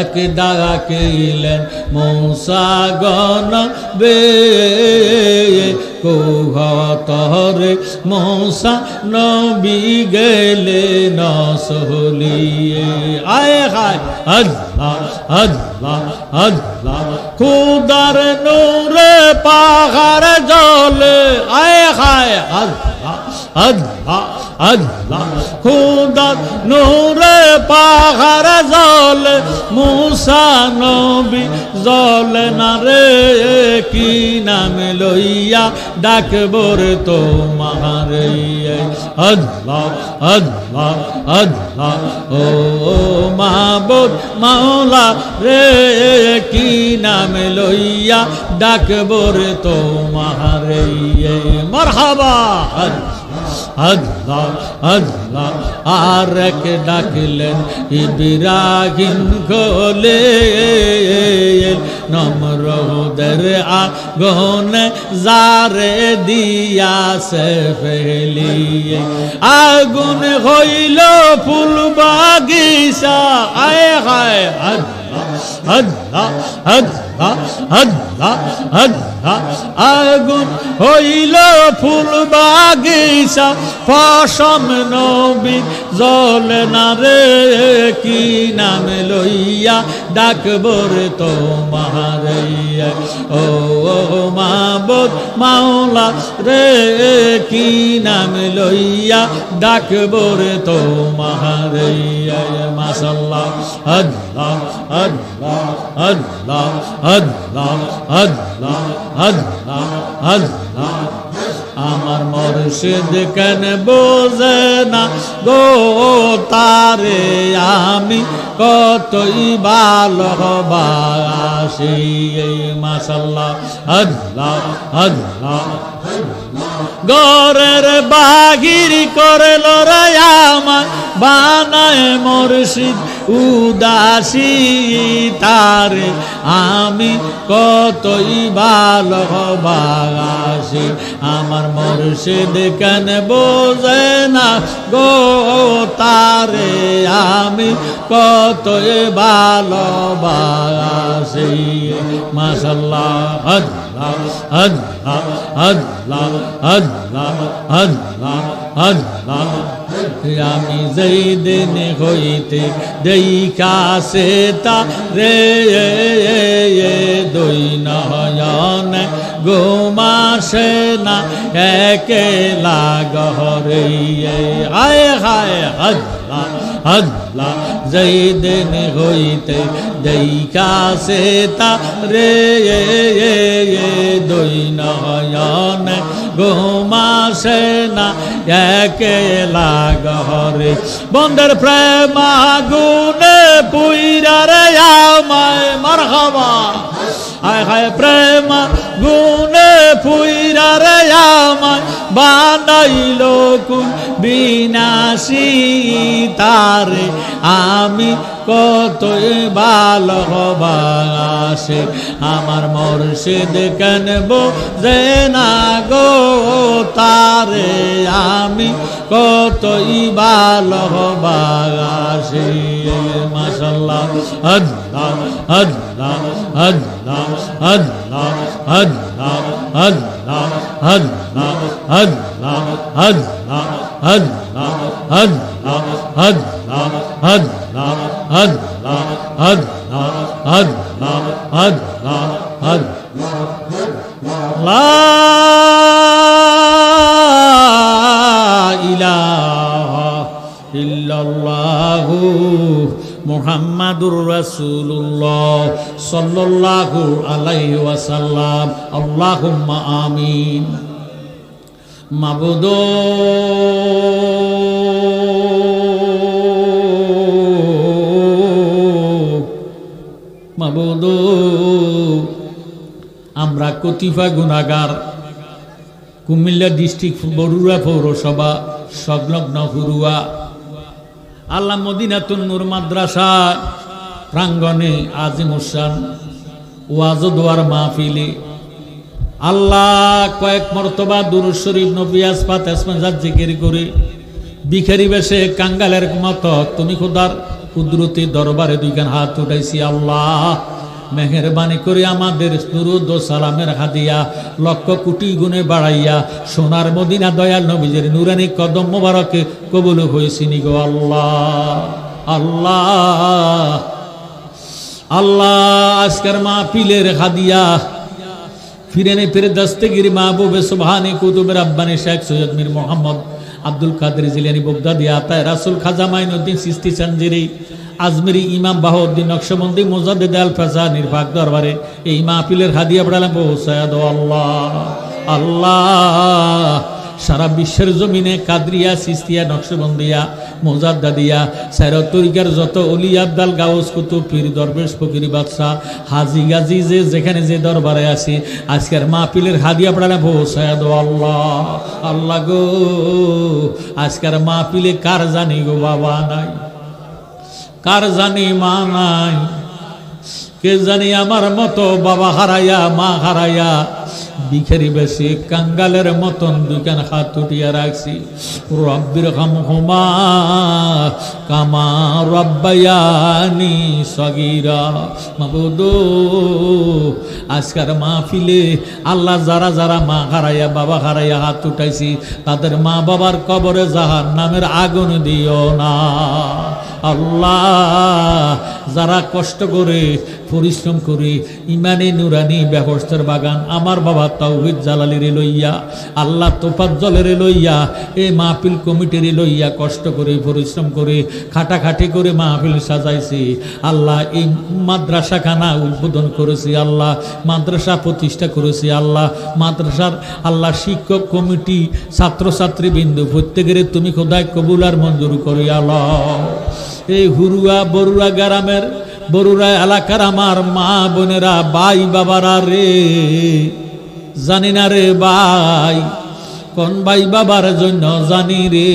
এক ডাকিলেন মূসা গনবে কোহতরে, মূসা নবী গেলেন সহলিয়ে। আয় হায়। আল্লাহ আল্লাহ আল্লাহ। খুদার নূরে পাহাড় জলে। আয় হায়। আল্লাহ আল্লাহ আল্লাহ। খুদার নূরে পাহাড় জলে, মূসা নবী জলে না রে, কি নাম লইয়া ডাকব রে তোমারে? আল্লাহ আল্লাহ আল্লাহ। ও মাবুদ মাওলা রে, কি নাম লইয়া ডাকব রে তোমারে? মারহাবা। আল্লাহ আল্লাহ। আর এক ডাকলেন ইব্রাহিম গোলে, নমরুদের আগুনে জারে দিয়াছে ফেলিয়ে, আগুন হইল ফুল বাগিচা। আয় হায়। আল্লাহ আল্লাহ আল্লাহ আল্লাহ আল্লাহ আগুন হইল ফুল বাগিচা পশম নবী জ্বলে না রে কি নাম লইয়া ডাকবো রে তোমার ও মাবুদ মাওলা রে কি নাম লইয়া ডাকবো রে তোমার মাশাআল্লাহ আল্লাহ আল্লাহ আল্লাহ আল্লাহ আল্লাহ আল্লাহ আল্লাহ আমার মুর্শিদ কেন বোঝে না গো তারে আমি কতই ভালোবাসি মাশাআল্লাহ আল্লাহ আল্লাহ গরের বাহির করে লড়াই আমার বানায় মুর্শিদ উদাসী তারে আমি কতই ভালোবাসি আমার মুর্শিদ কেন বোঝে না গো তারে আমি কতই ভালোবাসি মাশাআল্লাহ আল্লাহ আল্লাহ আল্লাহ আল্লাহ আল্লাহ আল্লাহ আমি যেই দিন হইতে দেইখাছে তা রে দুই নয়ন ঘুমাসে না একেলা গহরে হায় হায় আল্লাহ আল্লাহ যেই দিন হইতে দেইখাছে তা রে দুই নয়ন ঘুমাসে না একেলা গহরে বন্ধের প্রেম আগুনে পুইরা রে আমায় মারহাবা হায় হায় প্রেম গুনে পুইরা রে আমায় বানাইল কোন বিনাশী তারে আমি কতই ভালোবাসি আমার মুর্শিদ কেন বোঝে না গো তারে আমি কতই ভালোবাসি মাশাআল্লাহ আল্লাহ আল্লাহ আল্লাহ আল্লাহ আল্লাহ আল্লাহ আল্লাহ আল্লাহ আল্লাহ আল্লাহ আল্লাহ আল্লাহ আল্লাহ আল্লাহ আল্লাহ আল্লাহ আল্লাহ আল্লাহ লা ইলাহা ইল্লাল্লাহু মুহাম্মাদুর রাসূলুল্লাহ সাল্লাল্লাহু আলাইহি ওয়াসাল্লাম আল্লাহুম্মা আমিন মাবুদ মাবুদ আমরা কতিপয় গুনাহগার কুমিল্লা ডিস্ট্রিক্ট বরুড়া পৌরসভা সংলগ্ন হুরুয়া আল্লাহ মদিনাতুন নূর মাদ্রাসা প্রাঙ্গণে আজিমুসান ওয়াজ দোয়ার মাহফিলে আল্লাহ কয়েক মর্তবা দুরূদ শরীফ নবী আসফাত আসমাজাত জিকির করে ভিখারি বেশে কাঙ্গালের মতো তুমি খোদার কুদরতি দরবারে দুইখান হাত উঠাইছি আল্লাহ মেহেরবানি করে আমাদের দুরূদ ও সালামের হাদিয়া লক্ষ কোটি গুণে বাড়াইয়া সোনার মদিনা দয়াল নবীজির নুরানি কদম মোবারকে কবুল হয়েছি নি গো আল্লাহ আল্লাহ আল্লাহ আজকের মাহফিলের হাদিয়া ফিরেনে ফিরে দস্তগিরি মাহবুবে সুবহানি কুতুবে রাব্বানি শেখ সৈয়দ মীর মোহাম্মদ আব্দুল কাদের জিলানী বগদাদি আতায় রাসূল খাজা মাইনুদ্দিন চিশতি চানজিরি আজমেরি ইমাম বাহাউদ্দিন নকশবন্দি মুজাদ্দিদ আল ফাজা নির্বাক দরবারে এই মাহফিলের হাদিয়া পড়ালাম পৌঁছায়া দাও আল্লাহ আল্লাহ সারা বিশ্বের জমিনে কাদরিয়া সিস্তিয়া নকশবন্দিয়া মুজাদ্দাদিয়া সাইরাত তরিকার যত ওলি আব্দাল গাউস কুতুব পীর দরবেশ ফকির বাদশাহ হাজি গাজী যে যেখানে যে দরবারে আছে আজকের মাহফিলের হাদিয়া পড়ালাম পৌঁছায়া দাও আল্লাহ আল্লাহ গো আজকের মাহফিলে কার জানি গো বাবা নাই কার জানি মা নাই কে জানি আমার মতো বাবা হারাইয়া মা হারাইয়া ভিখারি বেশি কাঙ্গালের মতন দুইখান হাত উঠিয়া রাখছি। রব্বির হামহুমা কামা রব্বায়ানি সগীরা। মাবুদ আজকের মাহফিলে আল্লাহ যারা যারা মা হারাইয়া বাবা হারাইয়া হাত উঠাইছি তাদের মা বাবার কবরে জাহান্নামের আগুন দিও না আল্লাহ। যারা কষ্ট করে পরিশ্রম করে ইমানে নুরানি ব্যবস্থার বাগান আমার বাবা তাওহীদ জালালির লইয়া আল্লাহ তোফাজ্জলের লইয়া এই মাহফিল কমিটির লইয়া কষ্ট করে পরিশ্রম করে খাটাখাটি করে মাহফিল সাজাইছি আল্লাহ। এই মাদ্রাসাখানা উদ্বোধন করেছি আল্লাহ, মাদ্রাসা প্রতিষ্ঠা করেছি আল্লাহ। মাদ্রাসার আল্লাহ শিক্ষক কমিটি ছাত্রছাত্রী বিন্দু প্রত্যেকের তুমি খোদায় কবুল আর মঞ্জুর করি আল্লাহ। এই হুরুয়া বরুয়া গ্রামের বরুরা এলাকার আমার মা বোনেরা ভাই বাবারা রে, জানি না রে ভাই কোন ভাই বাবার জন্য জানি রে,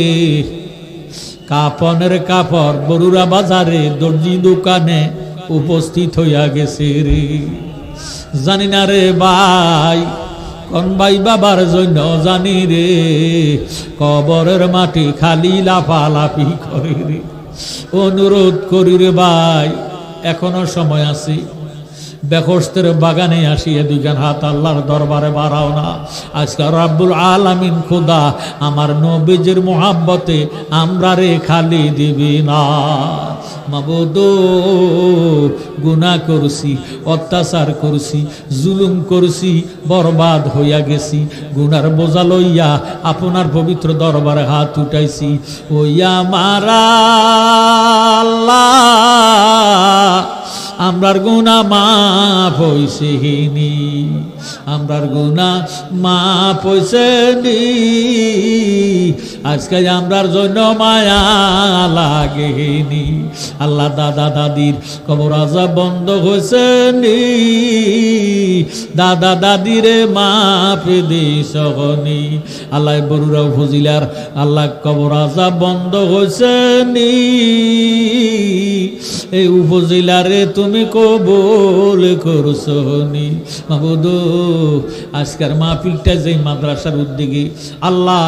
কাপনের কাপড় বরুরা বাজারে দর্জি দোকানে উপস্থিত হইয়া গেছে রে, জানি না রে ভাই কোন ভাই বাবার জন্য জানি রে, কবরের মাটি খালি লাফালাফি করে রে। অনুরোধ করি রে ভাই এখনো সময় আছে, বেখস্তের বাগানে আসিয়ে দুইখান হাত আল্লাহর দরবারে বাড়াও না। আজকে রাব্বুল আলামিন খোদা আমার নবীজির মোহাব্বতে আমরা রে খালি দিবি না। মাবুদ গুনাহ করছি, অত্যাচার করছি, জুলুম করছি, বরবাদ হইয়া গেছি। গুনার বোঝা লইয়া আপনার পবিত্র দরবারে হাত উঠাইছি। ওইয়া মারা আল্লাহ আমরার গুনাহ মাফ হইছেনি, আমরার গুনাহ মাফ হইছেনি। আজকে আমরার জন্য মায়া লাগেনি আল্লাহ। দাদা দাদির কবর আযাব বন্ধ হইছেনি, দাদা দাদিরে মাফ দিছনি আল্লাহ। বরুরা উপজেলার আল্লাহ কবর আযাব বন্ধ হইছেনি, এই উপজেলারে তুমি কবুল করছনি মাবুদ। আজকের মাহফিলটা যে মাদ্রাসার উদ্যোগে আল্লাহ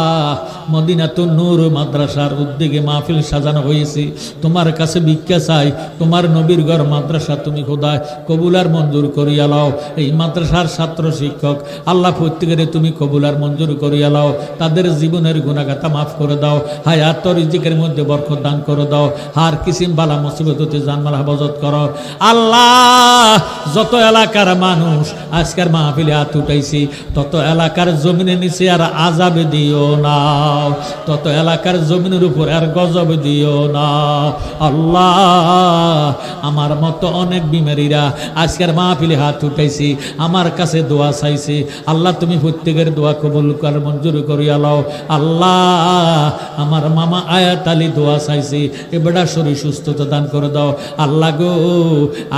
মদিনাতুন নূর মাদ্রাসার উদ্যোগে মাহফিল সাজানো হয়েছে, তোমার কাছে ভিক্ষা চাই, তোমার নবীর ঘর মাদ্রাসা তুমি খোদায় কবুল আর মঞ্জুর করিয়া লাও। এই মাদ্রাসার ছাত্র শিক্ষক আল্লাহ প্রত্যেকের তুমি কবুল আর মঞ্জুর করিয়া লাও, তাদের জীবনের গুনাহগাতা মাফ করে দাও, হায়াত রিজিকের মধ্যে বরকত দান করে দাও, হার কিসিম বালা মুসিবত হতে জানমাল হেফাজত করো আল্লাহ। যত এলাকার মানুষ আজকের মাহফিলে হাত উঠাইছি তত এলাকার জমিনে নিচে আর আযাব দিও না, তত এলাকার জমিনের উপর আর গজব দিও না আল্লাহ। আমার মতো অনেক বিমারীরা আজকের মাহফিলে হাত উঠাইছি, আমার কাছে দোয়া চাইছে আল্লাহ, তুমি প্রত্যেকের দোয়া কবুল কর মঞ্জুর করিয়া লাও আল্লাহ। আমার মামা আয়াত আলী দোয়া চাইছে, এবারে শরীর সুস্থতা দান করে দাও আল্লাহ গো।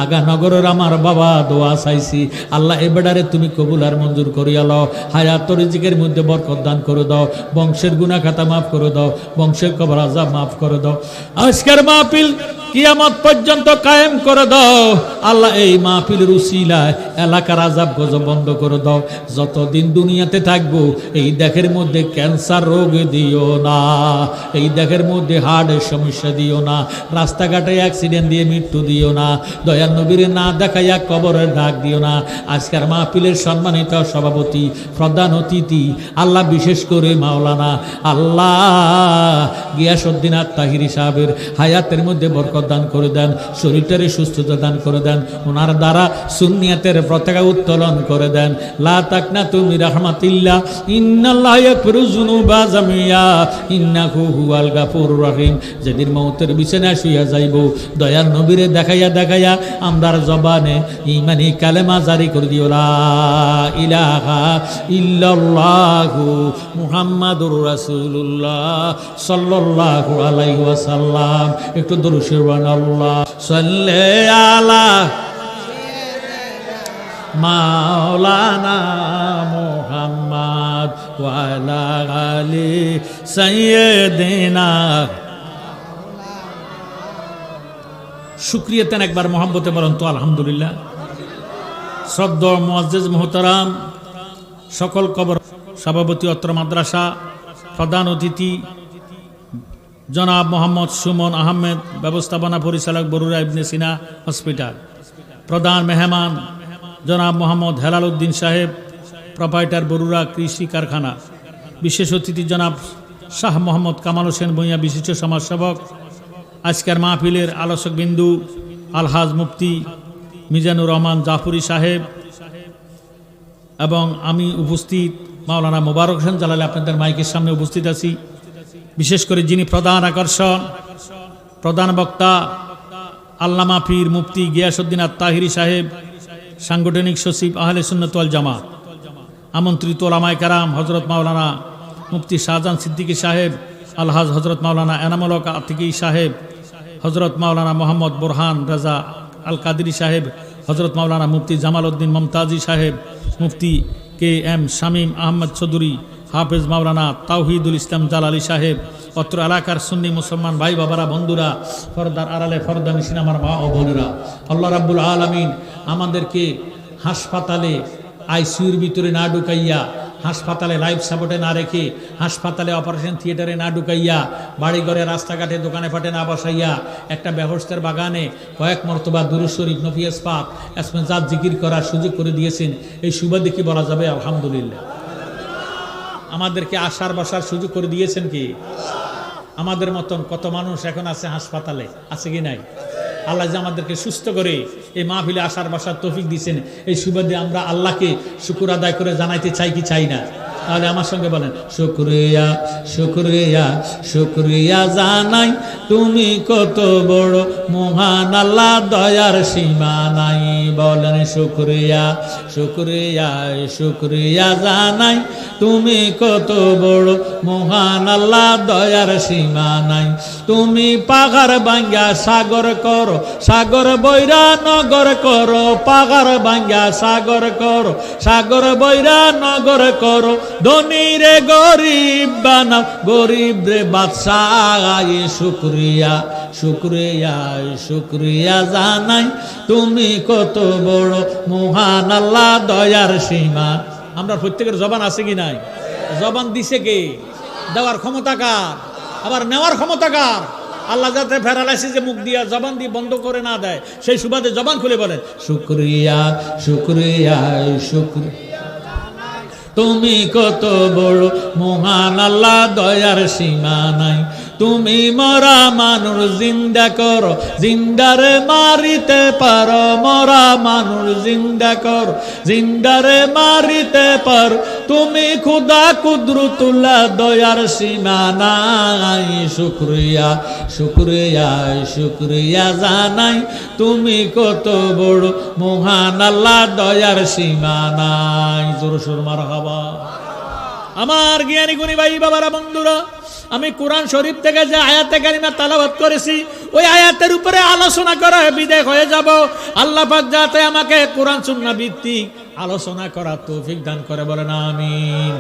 আগানগরের আমার বাবা দোয়া চাইছি আল্লাহ, এবারে তুমি কবুল আর মঞ্জুর করিয়া লাও, হায়াত রিজিকের মধ্যে বরকত দান করে দাও, বংশের গুনাহ খাতা মাফ করে দাও, বংশের কবর আযাব মাফ করে দাও। আজকের মাহফিল কিয়ামত পর্যন্ত কায়েম করে দাও আল্লাহ। এই মাহফিলের উসিলায় এলাকার আযাব গজব বন্ধ করে দাও। যতদিন দুনিয়াতে থাকবো এই দেহের মধ্যে ক্যান্সার রোগ দিও না, এই দেহের মধ্যে হার্টের সমস্যা দিও না, রাস্তাঘাটে অ্যাক্সিডেন্ট দিয়ে মৃত্যু দিও না, দয়ার নবীর না দেখাইয়া কবরের ডাক দিও না। আজকের মাহফিলের সম্মানিত সভাপতি প্রধান অতিথি আল্লাহ, বিশেষ করে মাওলানা আল্লাহ গিয়াসউদ্দিন আত-তাহিরি সাহেবের হায়াতের মধ্যে বরকত দান করে দেন, শরীরটারে সুস্থতা দান করে দেন, ওনার দ্বারা সুন্নিয়াতের পতাকা উত্তোলন করে দেন। লা তাকনাতু মির রাহমাতিল্লাহ ইন্নাল্লাহ ইয়াগফিরুয যুনুবা জামিয়া ইন্নাহু হুয়াল গাফুরুর রহিম। যেদিন মওতের বিছানায় শুইয়া যাইব দয়ার নবীরে দেখাইয়া দেখাইয়া আমরার জবানে ঈমানি কালেমা জারি করে দিও, লা ইলাহা ইল্লাল্লাহু মুহাম্মাদুর রাসূলুল্লাহ সাল্লাল্লাহু আলাইহি ওয়াসাল্লাম। একটু দরুদ শরীফ আল্লাহ সাল্লি আলা মাওলানা মুহাম্মদ ওয়া আলা আলি সাইয়্যিদিনা। শুকরিয়া তেন একবার মহব্বতে বলুন তো আলহামদুলিল্লাহ। শ্রদ্ধেয় মুআজ্জিজ মুহতারাম, সকল কবর সভাপতি অত্র মাদ্রাসা, প্রধান অতিথি জনাব মোহাম্মদ সুমন আহমেদ, ব্যবস্থাপনা পরিচালক বরুড়া ইবনে সিনা হসপিটাল, প্রধান মেহমান জনাব মোহাম্মদ হেলাল উদ্দিন সাহেব, প্রোপাইটার বরুড়া কৃষি কারখানা, বিশেষ অতিথি জনাব শাহ মোহাম্মদ কামাল হোসেন ভূঁইয়া, বিশিষ্ট সমাজসেবক, আজকের মাহফিলের আলোচক বিন্দু আলহাজ মুফতি মিজানুর রহমান জাফরি সাহেব এবং আমি উপস্থিত মাওলানা মোবারক হোসেন জালালি, আপনাদের মাইকের সামনে উপস্থিত আছি। বিশেষ করে যিনি প্রধান আকর্ষণ, প্রধান বক্তা আল্লামা পীর মুফতি গিয়াসউদ্দিন আত-তাহিরি সাহেব, সাংগঠনিক সচিব আহলে সুন্নাত ওয়াল জামাত, আমন্ত্রিত ওলামায়ে কেরাম হযরত মাওলানা মুফতি শাহজাহান সিদ্দিকী সাহেব, আলহাজ হযরত মাওলানা এনামুল হক আতিকি সাহেব, হযরত মাওলানা মোহাম্মদ বুরহান রাজা আল কাদেরী সাহেব, হযরত মাওলানা মুফতি জামাল উদ্দিন মমতাজি সাহেব, মুফতি কে এম শামীম আহমদ চৌধুরী, হাফেজ মাওলানা তাওহিদুল ইসলাম জালালি সাহেব, অত্র এলাকার সুন্নি মুসলমান ভাই বাবারা, বন্ধুরা, পর্দার আড়ালে পর্দা নিশিন আমার মা ও বোনেরা, আল্লাহ রাব্বুল আলামিন আমাদেরকে হাসপাতালে আইসিইউর ভিতরে না ঢুকাইয়া, হাসপাতালে লাইফ সাপোর্টে না রেখে, হাসপাতালে অপারেশন থিয়েটারে না ঢুকাইয়া, বাড়িঘরে রাস্তাঘাটে দোকানে ফাটে না বসাইয়া, একটা বেহস্তের বাগানে কয়েক মর্তবা দুরূদ শরীফ নফিয়াস পাক আসমাজাত জিকির করার সুযোগ করে দিয়েছেন। এই সুবাদে কি বলা যাবে আলহামদুলিল্লাহ। আমাদেরকে আসার বসার সুযোগ করে দিয়েছেন কি? আমাদের মতন কত মানুষ এখন আছে হাসপাতালে, আছে কি নাই? আল্লাহ যে আমাদেরকে সুস্থ করে এই মাহফিলে আসার বসার তৌফিক দিয়েছেন, এই সুবাদে আমরা আল্লাহকে শুকর আদায় করে জানাইতে চাই কি চাই না? তাহলে আমার সঙ্গে বলেন, শুকরিয়া শুকরিয়া শুকরিয়া জানাই, তুমি কত বড় মহান আল্লাহ, দয়ার সীমা নাই। বলেন শুকরিয়া শুকরিয়া শুকরিয়া জানাই, তুমি কত বড় মহান আল্লাহ, দয়ার সীমা নাই। তুমি পাহাড় ভাঙ্গা সাগর করো, সাগর বৈরা নগর করো, পাহাড় ভাঙ্গা সাগর করো, সাগর বৈরা নগর করো, ধনী রে গরিব বানাও, গরিব রে বাদশাহ। শুকরিয়া শুকরিয়া শুকরিয়া জানাই, তুমি কত বড় মহান আল্লাহ, দয়ার সীমা। আমরা প্রত্যেকের জবান আছে কি নাই? জবান দিছে কে? দেওয়ার ক্ষমতা কার? আবার নেওয়ার ক্ষমতা কার? আল্লাহ যাতে প্যারালাইসিসে মুখ দিয়া জবান দিয়ে বন্ধ করে না দেয়, সেই সুবাদে জবান খুলে বলেন শুকরিয়া শুকরিয়া শুকরিয়া, তুমি কত বড় মহান আল্লাহ, দয়ার সীমা নাই। তুমি মরা মানুষ জিন্দা করো, জিন্দারে মারিতে পারো, মরা মানুষ জিন্দা করো, জিন্দারে মারিতে পারো। তুমি খুদা কুদরতুল্লাহ, দয়ার সীমা নাই। শুকরিয়া শুকরিয়া শুকরিয়া জানাই, তুমি কত বড় মহান আল্লাহ, দয়ার সীমা নাই। জোর সোর মারহাবা। আমার জ্ঞানী গুণী ভাই বাবারা, বন্ধুরা, আমি কোরআন শরীফ থেকে যে আয়াতে কারিমা তেলাওয়াত করেছি, ওই আয়াতের উপরে আলোচনা করে বিদেয় হয়ে যাব। আল্লাহ পাক যাতে আমাকে কোরআন সুন্নাহ ভিত্তিক আলোচনা করার তৌফিক দান করে, বলেন আমিন।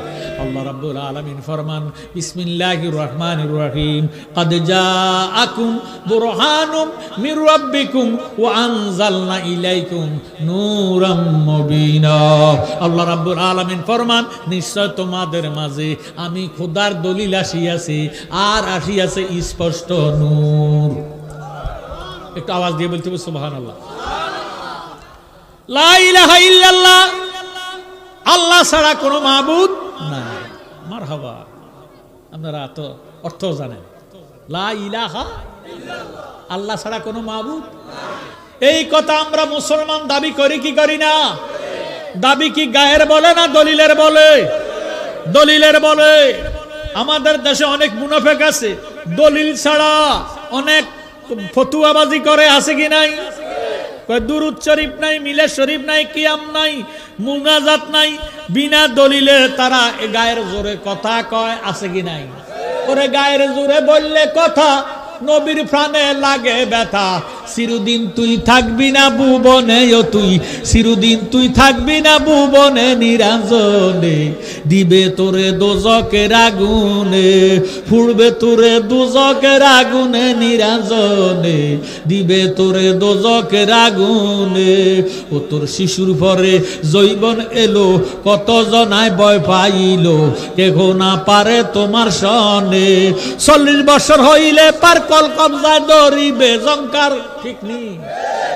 আল্লাহ রাব্বুল আলামিন ফরমান, বিসমিল্লাহির রহমানির রহিম, ক্বাদ জাআকুম বুরহানুম মির রাব্বিকুম ওয়া আনজালনা ইলাইকুম নূরাম মুবিনা। আল্লাহ রাব্বুল আলামিন ফরমান, নিশ্চয় তোমাদের মাঝে আমি খোদার দলিল আসিয়াছি, আর আসিয়াছে স্পষ্ট নূর। একটু আওয়াজ দিয়ে বলতে হবে সুবহানাল্লাহ। লা ইলাহা ইল্লাল্লাহ, আল্লাহ ছাড়া কোনো মাবুদ নাই। মারহাবা। আপনারা তো অর্থ জানেন, লা ইলাহা ইল্লাল্লাহ, আল্লাহ ছাড়া কোনো মাবুদ নাই। এই কথা আমরা মুসলমান দাবি করি কি করি না? দাবি কি গায়ের বলে না দলিলের বলে? দলিলের বলে। আমাদের দেশে অনেক মুনাফিক আছে, দলিল ছাড়া অনেক ফতুয়াবাজি করে, আছে কি নাই? দুরুদ শরীফ নাই, মিলাদ শরীফ নাই, কিয়াম নাই, মুনাজাত নাই, বিনা দলিলে তারা গায়ের জোরে কথা কয়, আছে কি নাই? ওরে গায়ের জোরে বললে কথা, নবীর প্রাণে লাগে ব্যথা, চিরদিন তুই থাকবি না ভুবনে, ও তুই চিরদিন তুই থাকবি না ভুবনে নিরঞ্জনে, দিবে তোরে দোজকের আগুনে, পুড়বে তোরে দোজকের আগুনে নিরঞ্জনে, দিবে তোরে দোজকের আগুনে। ও তোর শিশুর পরে জৈবন এলো, কত জনায় ভয় পাইল, কেহ না পারে তোমার সনে। 40 বছর হইলে পার কল কবজায় ধরিবে জঙ্কার, ঠিক নেই?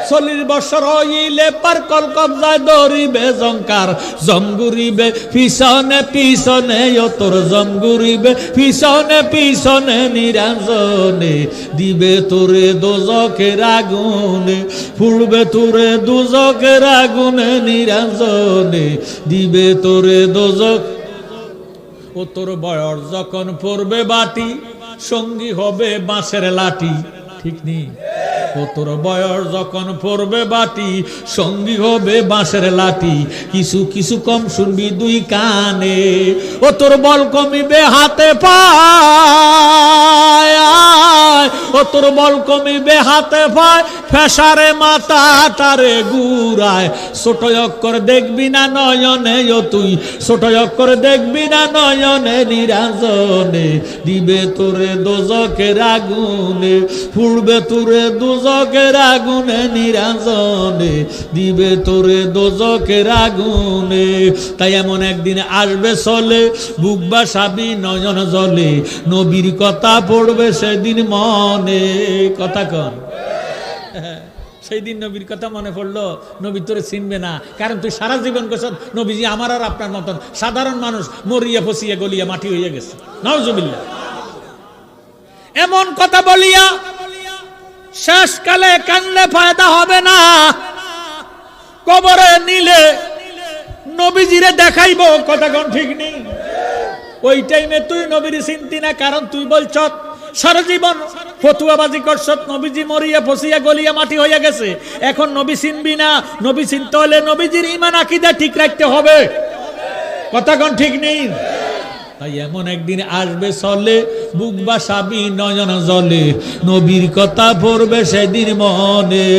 40 বছর হইলে পার কল কবজায় ধরিবে জঙ্কার, জমগুরিবে পিছনে পিছনে, ও তোর জমগুরিবে পিছনে পিছনে নিরঞ্জনে, দিবে তোরে দোজকের আগুনে, পুড়বে তোরে দোজকের আগুনে নিরঞ্জনে, দিবে তোরে দোজক। ও তোর বয়স যখন পড়বে বাটি, সঙ্গী হবে বাঁশের লাঠি, ঠিক নেই? ও তোর বয়স যখন পড়বে বাটি, সঙ্গী হবে বাঁশের লাঠি, কিছু কিছু কম শুনবি দুই কানে। ও তোর বল কমিবে হাতে পায়, ও তোর বল কমিবে হাতে পায়, ফেসারে মাথা তারে গুড়ায়, ছোট অক্ষর দেখবি না নয়নে, ও তুই ছোট অক্ষর দেখবি না নয়নে নিরঞ্জনে, দিবে তোরে দোজকের আগুনে, পুড়বে তোরে দোজকের আগুনে নিরঞ্জনে, দিবে তোরে দোজকের আগুনে। তাই এমন একদিন আসবে চলে, বুক বাসাবি নয়ন জলে, নবীর কথা পড়বে সেদিন মনে। কথা কন, সেই দিন নবীর কথা মনে পড়লো, নবী তোরে চিনবে না, কারণ তুই সারা জীবন গেছ, নবীজি আমার আর আপনার মতন সাধারণ মানুষ, মরিয়া ফসিয়া গলিয়া মাটি হইয়া গেছে। নাউজুবিল্লাহ। এমন কথা বলিয়া শেষকালে কানলে ফায়দা হবে না, কবরে নিলে নবীজিরে দেখাইব। কথা কোন ঠিক নেই? ওই টাইমে তুই নবীর চিন্তি না, কারণ তুই বলছ সারা জীবন ফতুয়াবাজি করছ, নবীজি মরিয়া ফসিয়া গলিয়া মাটি হইয়া গেছে, এখন নবী চিনবি না। নবী চিনতে হলে নবীজির ঈমান আকীদা ঠিক রাখতে হবে। কথা কোন ঠিক নেই? তাই এমন একদিন আসবে চলে, বুক বাসাবি নয়ন জলে, নবীর কথা পড়বে সেদিন মনে,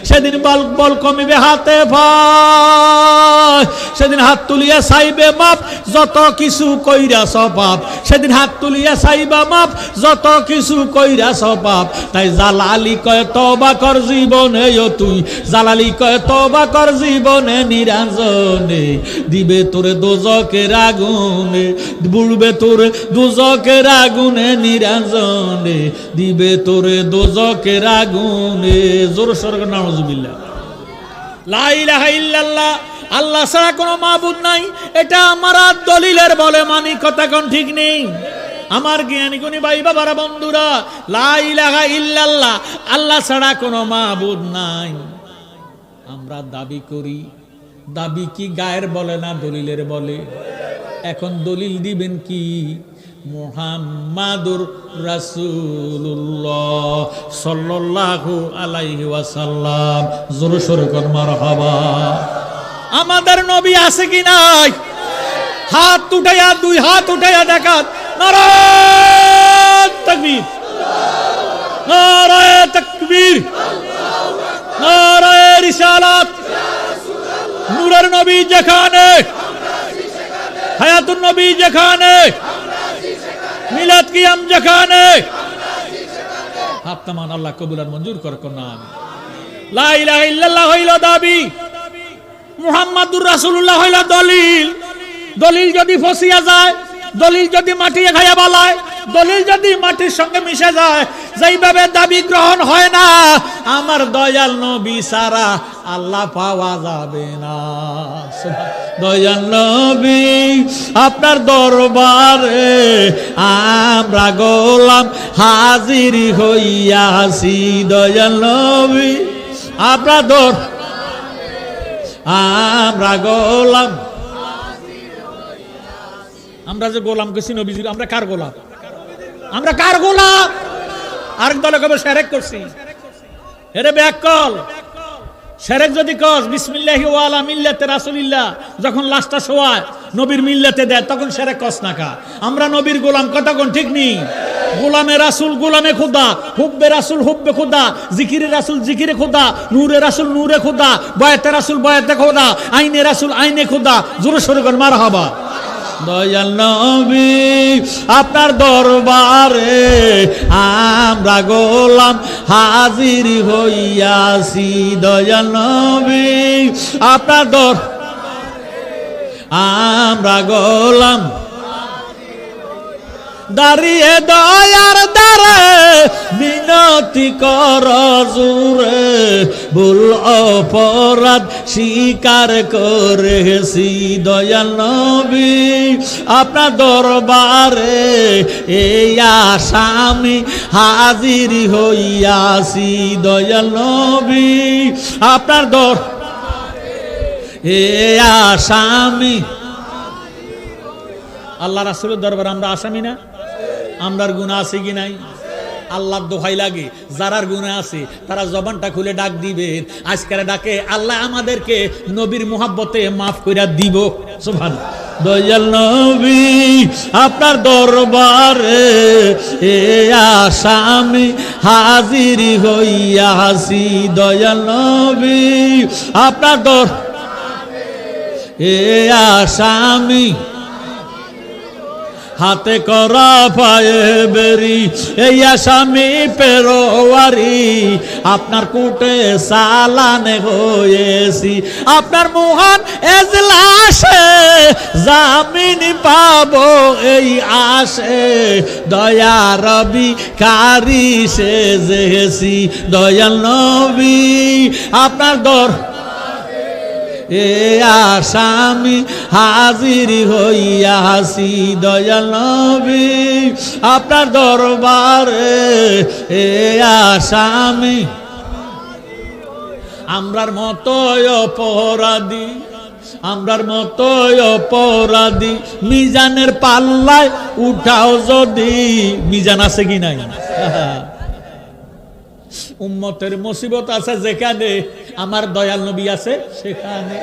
সেদিন বল বল কমিবে হাতে পায়, সেদিন হাত তুলিয়া চাইবে মাপ, যত কিছু কইরা সপাপ, সেদিন হাত তুলিয়া চাইবা মাপ, যত কিছু কইরা সপাপ। তাই জালালি কয় তওবা কর জীবনে, ও তুই জালালি কয় তওবা কর জীবনে নিরঞ্জনে, দিবে তোরে দোজকের আগুনে, পুড়বে তোরে দোজকের আগুনে নিরঞ্জনে, দিবে তোরে দোজকের আগুনে। জোর সরকার নাউজুবিল্লাহ। লা ইলাহা ইল্লাল্লাহ, আল্লাহ ছাড়া কোনো মাবুদ নাই, এটা আমার দলিলের বলে মানি। কথা কোন ঠিক নেই? আমার জ্ঞানী গুণী ভাই বাবারা বন্ধুরা, লা ইলাহা ইল্লাল্লাহ, আল্লাহ ছাড়া কোনো মাবুদ নাই। আমরা দাবি করি, দাবি কি গায়ের বলে না দলিলের বলে? এখন দলিল দিবেন কি? মুহাম্মাদুর রাসূলুল্লাহ সাল্লাল্লাহু আলাইহি ওয়াসাল্লাম। জোরে সোরে কোন মারহাবা। আমাদের নবী আছে কি নাই? হাত উঠাইয়া, দুই হাত উঠাইয়া দেখাত। নারায়ে তাকবীর, নারায়ে তাকবীর, নারায়ে রিসালাত। নূরের নবী যেখানে, হায়াতুন নবী যেখানে, মিলাদ কিয়াম যেখানে, হাত নামান। আল্লাহ কবুল আর মঞ্জুর করুক না। লা ইলাহা ইল্লাল্লাহ হইল দাবি, মুহাম্মাদুর রাসূলুল্লাহ হইল দলিল। দলিল যদি ফসিয়া যায়, দলিল যদি মাটি খাইয়া বালায়, দলিল যদি মাটির সঙ্গে মিশে যায়, যেইভাবে দাবি গ্রহণ হয় না, আমার দয়াল নবী সারা আল্লাহ পাওয়া যাবে না। দয়াল নবী আপনার দরবারে আমরা গোলাম হাজির হইয়াছি। দয়াল নবী আপনার আমরা গোলাম। আমরা যে গোলাম করছি নবীজির, আমরা কার গোলাম? আমরা কার গোলাম? আরেক দলে কবে শিরক করছি। এরে ব্যাকল শিরক যদি কস বিসমিল্লাহি ওয়া আলা মিল্লাতি রাসূলিল্লাহ, যখন লাশটা শোয়ায় নবীর মিল্লাতে দেয় তখন সেরে কসনাকা। আমরা নবীর গোলাম, কতক্ষণ ঠিক নেই? গোলামে রাসুল গোলামে খুদা, হুব্বে রাসুল হুব্বে খুদা, জিকিরে রাসুল জিকিরে খুদা, নূরে রাসুল নূরে খুদা, বয়াতে রাসুল বয়াতে খুদা, আইনে রাসুল আইনে খুদা। জোরে সোরে কর মারহাবা। দয়াল নবী আপনার দরবারে আমরা গোলাম হাজির হইয়াছি। দয়াল নবী আপনার আমরা গোলাম দাঁড়িয়ে দয়ার দ্বারে বিনতি কর জুরে, ভুল অপরাধ স্বীকার করেছি। দয়াল নবী আপনার দরবারে এই আসামি হাজির হইয়াছি। দয়াল নবী আপনার এই আসামি। আল্লাহ রাসূলের দরবারে আমরা আসামি না? আমরার গুনাহ আছে কি নাই? আল্লাহর দোহাই লাগে, যারার গুনাহ আছে তারা জবানটা খুলে ডাক দিবেন। আজকের ডাকে আল্লাহ আমাদেরকে নবীর মুহাব্বতে মাফ কইরা দিব। সুবহানাল্লাহ। দয়াল নবী আপনার দরবারে এ আসামি হাজির হইয়াছি। দয়াল নবী আপনার এ আসামি হাতে করা পায়ে বেরি এই আসামি পেরোয়ারি, আপনার কোর্টে চালানে হয়েছি। আপনার মহান এজলাসে জামিন পাবো এই আশে, দয়া রবি কারি সেজেছি। দয়াল নবী আপনার এ আসামি হাজির হইয়াছি। দয়াল নবী আপনার দরবারে এ আসামি। আমরার মতো অপরাধী, আমরার মতো অপরাধী মিজানের পাল্লায় উঠাও যদি। মিজান আছে কি নাই? উম্মতের মুসিবত আছে যেখানে, আমার দয়াল নবী আছে সেখানে।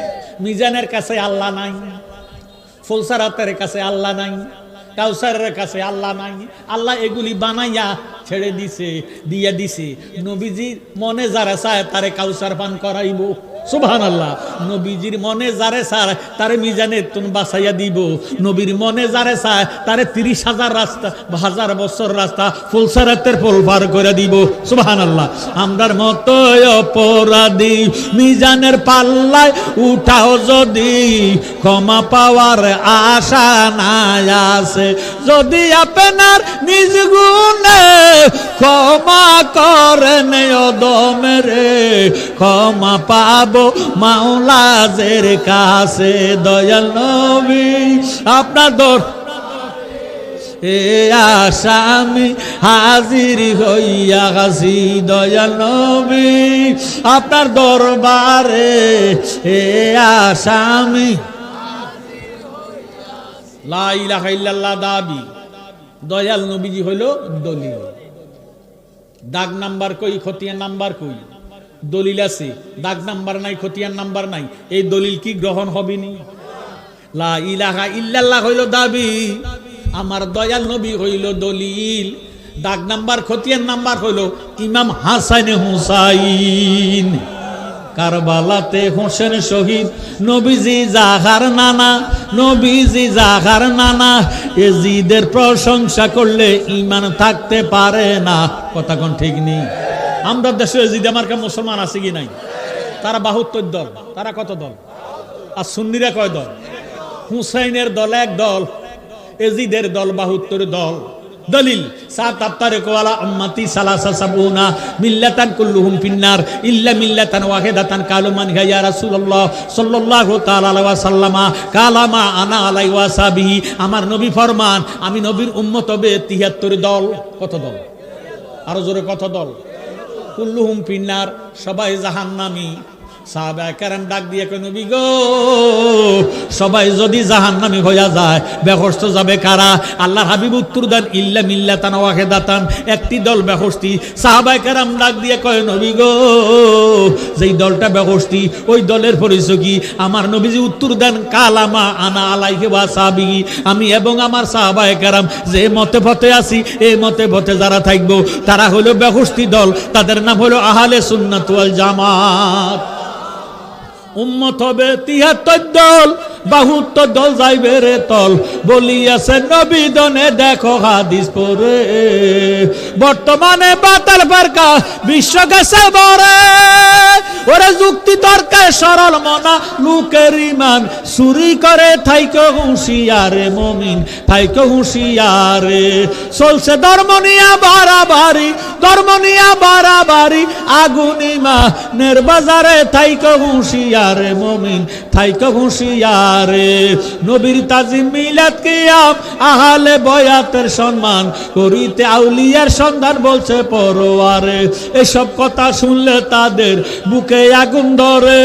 মিজানের কাছে আল্লাহ নাই, ফুলসারাতের কাছে আল্লাহ নাই, কাউসারের কাছে আল্লাহ নাই। আল্লাহ এগুলি বানাইয়া ছেড়ে দিছে, দিয়া দিছে। নবীজির মনে যারা চায় তারে কাউসার পান করাইব। সুবহানাল্লাহ। নবীজির মনে যারে চায় তারে মিজানের তুন বাঁচাইয়া দিব। নবীর মনে যারে চায় তারে 30,000 রাস্তা 1000 বছর রাস্তা ফুলসারাতের পোল পার করে দিব। সুবহানাল্লাহ। আমরার মতো অপরাধী মিজানের পাল্লায় উঠাও যদি, ক্ষমা পাওয়ার আশা নাই আছে। যদি আপনার নিজ গুণে ক্ষমা করেন অদমে রে, ক্ষমা পাবো মাওলাজের কাছে। দয়াল নবী আপনার এ আসামি হাজির হইয়াছি। দয়াল নবী আপনার দরবারে এ আসামি। লা ইলাহা ইল্লাল্লাহ দাবি। দয়াল নবীজি হইল দলিল। দাগ নাম্বার কই, খতিয়ান নাম্বার কই? দলিল আছে, দাগ নাম্বার নাই, খতিয়ান নাম্বার নাই। এই দলিল কি গ্রহণ হবে নি? লা ইলাহা ইল্লাল্লাহ হইল দাবি, আমার দয়াল নবী হইল দলিল। দাগ নাম্বার খতিয়ান নাম্বার হইল ইমাম হাসান হুসাইন। কারবালাতে হোসেন শহীদ নবীজি জাহার নানা, নবীজি জাহার নানা। এজিদের প্রশংসা করলে ঈমান থাকতে পারে না। কথা কোন ঠিক নেই? আমরা দেশে এজিদ মার্কা মুসলমান আছে কি নাই? তারা 72 দল। তারা কত দল? আর সুন্নিরা কয় দল? হুসাইনের দল এক দল, এজিদের দল 72 দল। দলিল সাতাতারিকুলা উম্মতি সালাসা সাবুনা মিল্লাতান কুল্লুহুম ফিন্নার ইল্লা মিল্লাতান ওয়াহিদাতান কালু মান ইয়া রাসূলুল্লাহ সাল্লাল্লাহু তাআলা আলাইহি ওয়াসাল্লামা কালামা আনা আলাইহি ওয়াসাবিহি। আমার নবী ফরমান, আমি নবীর উম্মত হবে 73 দল। কত দল? আরো জোরে কত দল? কুল্লুহুম ফিন্নার, সবাই জাহান্নামী। সাহাবায়ে কেরাম ডাক দিয়ে কই নবী গো সবাই যদি জাহান্নামী হইয়া যায় বেহেশত যাবে কারা? আল্লাহর হাবিব উত্তর দেন ইল্লা মিল্লাতান ওয়াহিদাতান, একটি দল বেহেশতি। সাহাবায়ে কেরাম ডাক দিয়ে কয় নবী গো যেই দলটা বেহেশতি ওই দলের পরিচয় কি? আমার নবীজি উত্তর দেন কালামা আনা আলাইহি ওয়া সাহাবী, আমি এবং আমার সাহাবায়ে কেরাম যে মতে পথে আছি এই মতে পথে যারা থাকবো তারা হলো বেহেশতি দল, তাদের নাম হলো আহলে সুন্নাত ওয়াল জামাত। উম্মত হবে ৭৩ দল, ৭২ দল যাইবে রে তল, বলিয়াছে নবী দনে দেখো হাদিস পড়ে। বর্তমানে বাতাল ফারকা বিশ্ব গেছে বরে, ওরে যুক্তি তর্কে সরল মনা লোকের ইমান চুরি করে থাইকো হুঁশিয়ারে মুমিন থাইকো হুঁশিয়ারে। চলছে ধর্ম নিয়া বাড়াবাড়ি, ধর্ম নিয়া বাড়াবাড়ি, আগুন ইমানের বাজারে থাইকো হুঁশিয়ারে মুমিন থাইকো হুঁশিয়ারে। নবীর তাজিম মিলাদ কিয়াম আহলে বয়াতের সম্মান করিতে আউলিয়ার সন্ধান বলছে পরোয়ারে। এসব কথা শুনলে তাদের বুকে আগুন ধরে।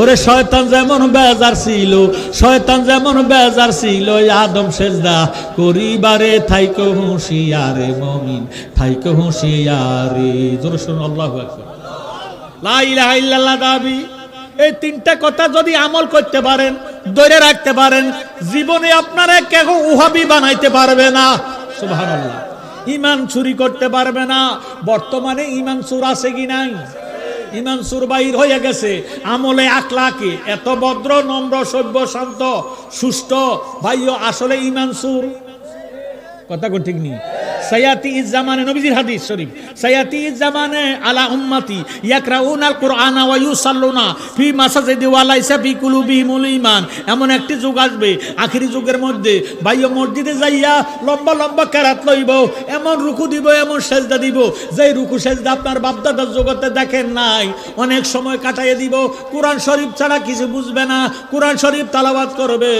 ওরে শয়তান যেমন বেজার ছিল, শয়তান যেমন বেজার ছিল আদম সেজদা করিবারে থাইকো হুঁশিয়ারে মুমিন থাইকো হুঁশিয়ারে। জোরে শুনুন আল্লাহু আকবার। লা ইলাহা ইল্লাল্লাহ দাবি, এই তিনটা কথা যদি আমল করতে পারেন, ধরে রাখতে পারেন, জীবনে আপনারা কেউ ওহাবি বানাইতে পারবে না। সুবহানাল্লাহ। ঈমান চুরি করতে পারবে না। বর্তমানে ঈমান চুর আছে কি নাই? ঈমান চুর বাইর হয়ে গেছে। আমলে আখলাকে এত ভদ্র নম্র সভ্য শান্ত সুস্থ ভাইও আসলে ঈমান চুর। কথা কোন ঠিক নেই। সায়াতি ইজ জামানে, নবীজির হাদিস শরীফ, সায়াতি ইজ জামানে আলা উম্মতি ইয়াকরাউনাল কুরআনা ওয়া ইউসাল্লুনা ফি মাসাজিদি ওয়া লাইসা ফি কুলুবিহিমুল ঈমান। এমন একটি যুগ আসবে আখিরি যুগের মধ্যে ভাইও মসজিদে যাইয়া লম্বা লম্বা কেরাত লইব, এমন রুকু দিব, এমন সেজদা দিব, যেই রুকু সেজদা আপনার বাপদাদার জগতে দেখেন নাই। অনেক সময় কাটাইয়ে দিব, কোরআন শরীফ ছাড়া কিছু বুঝবে না, কোরআন শরীফ তেলাওয়াত করবে।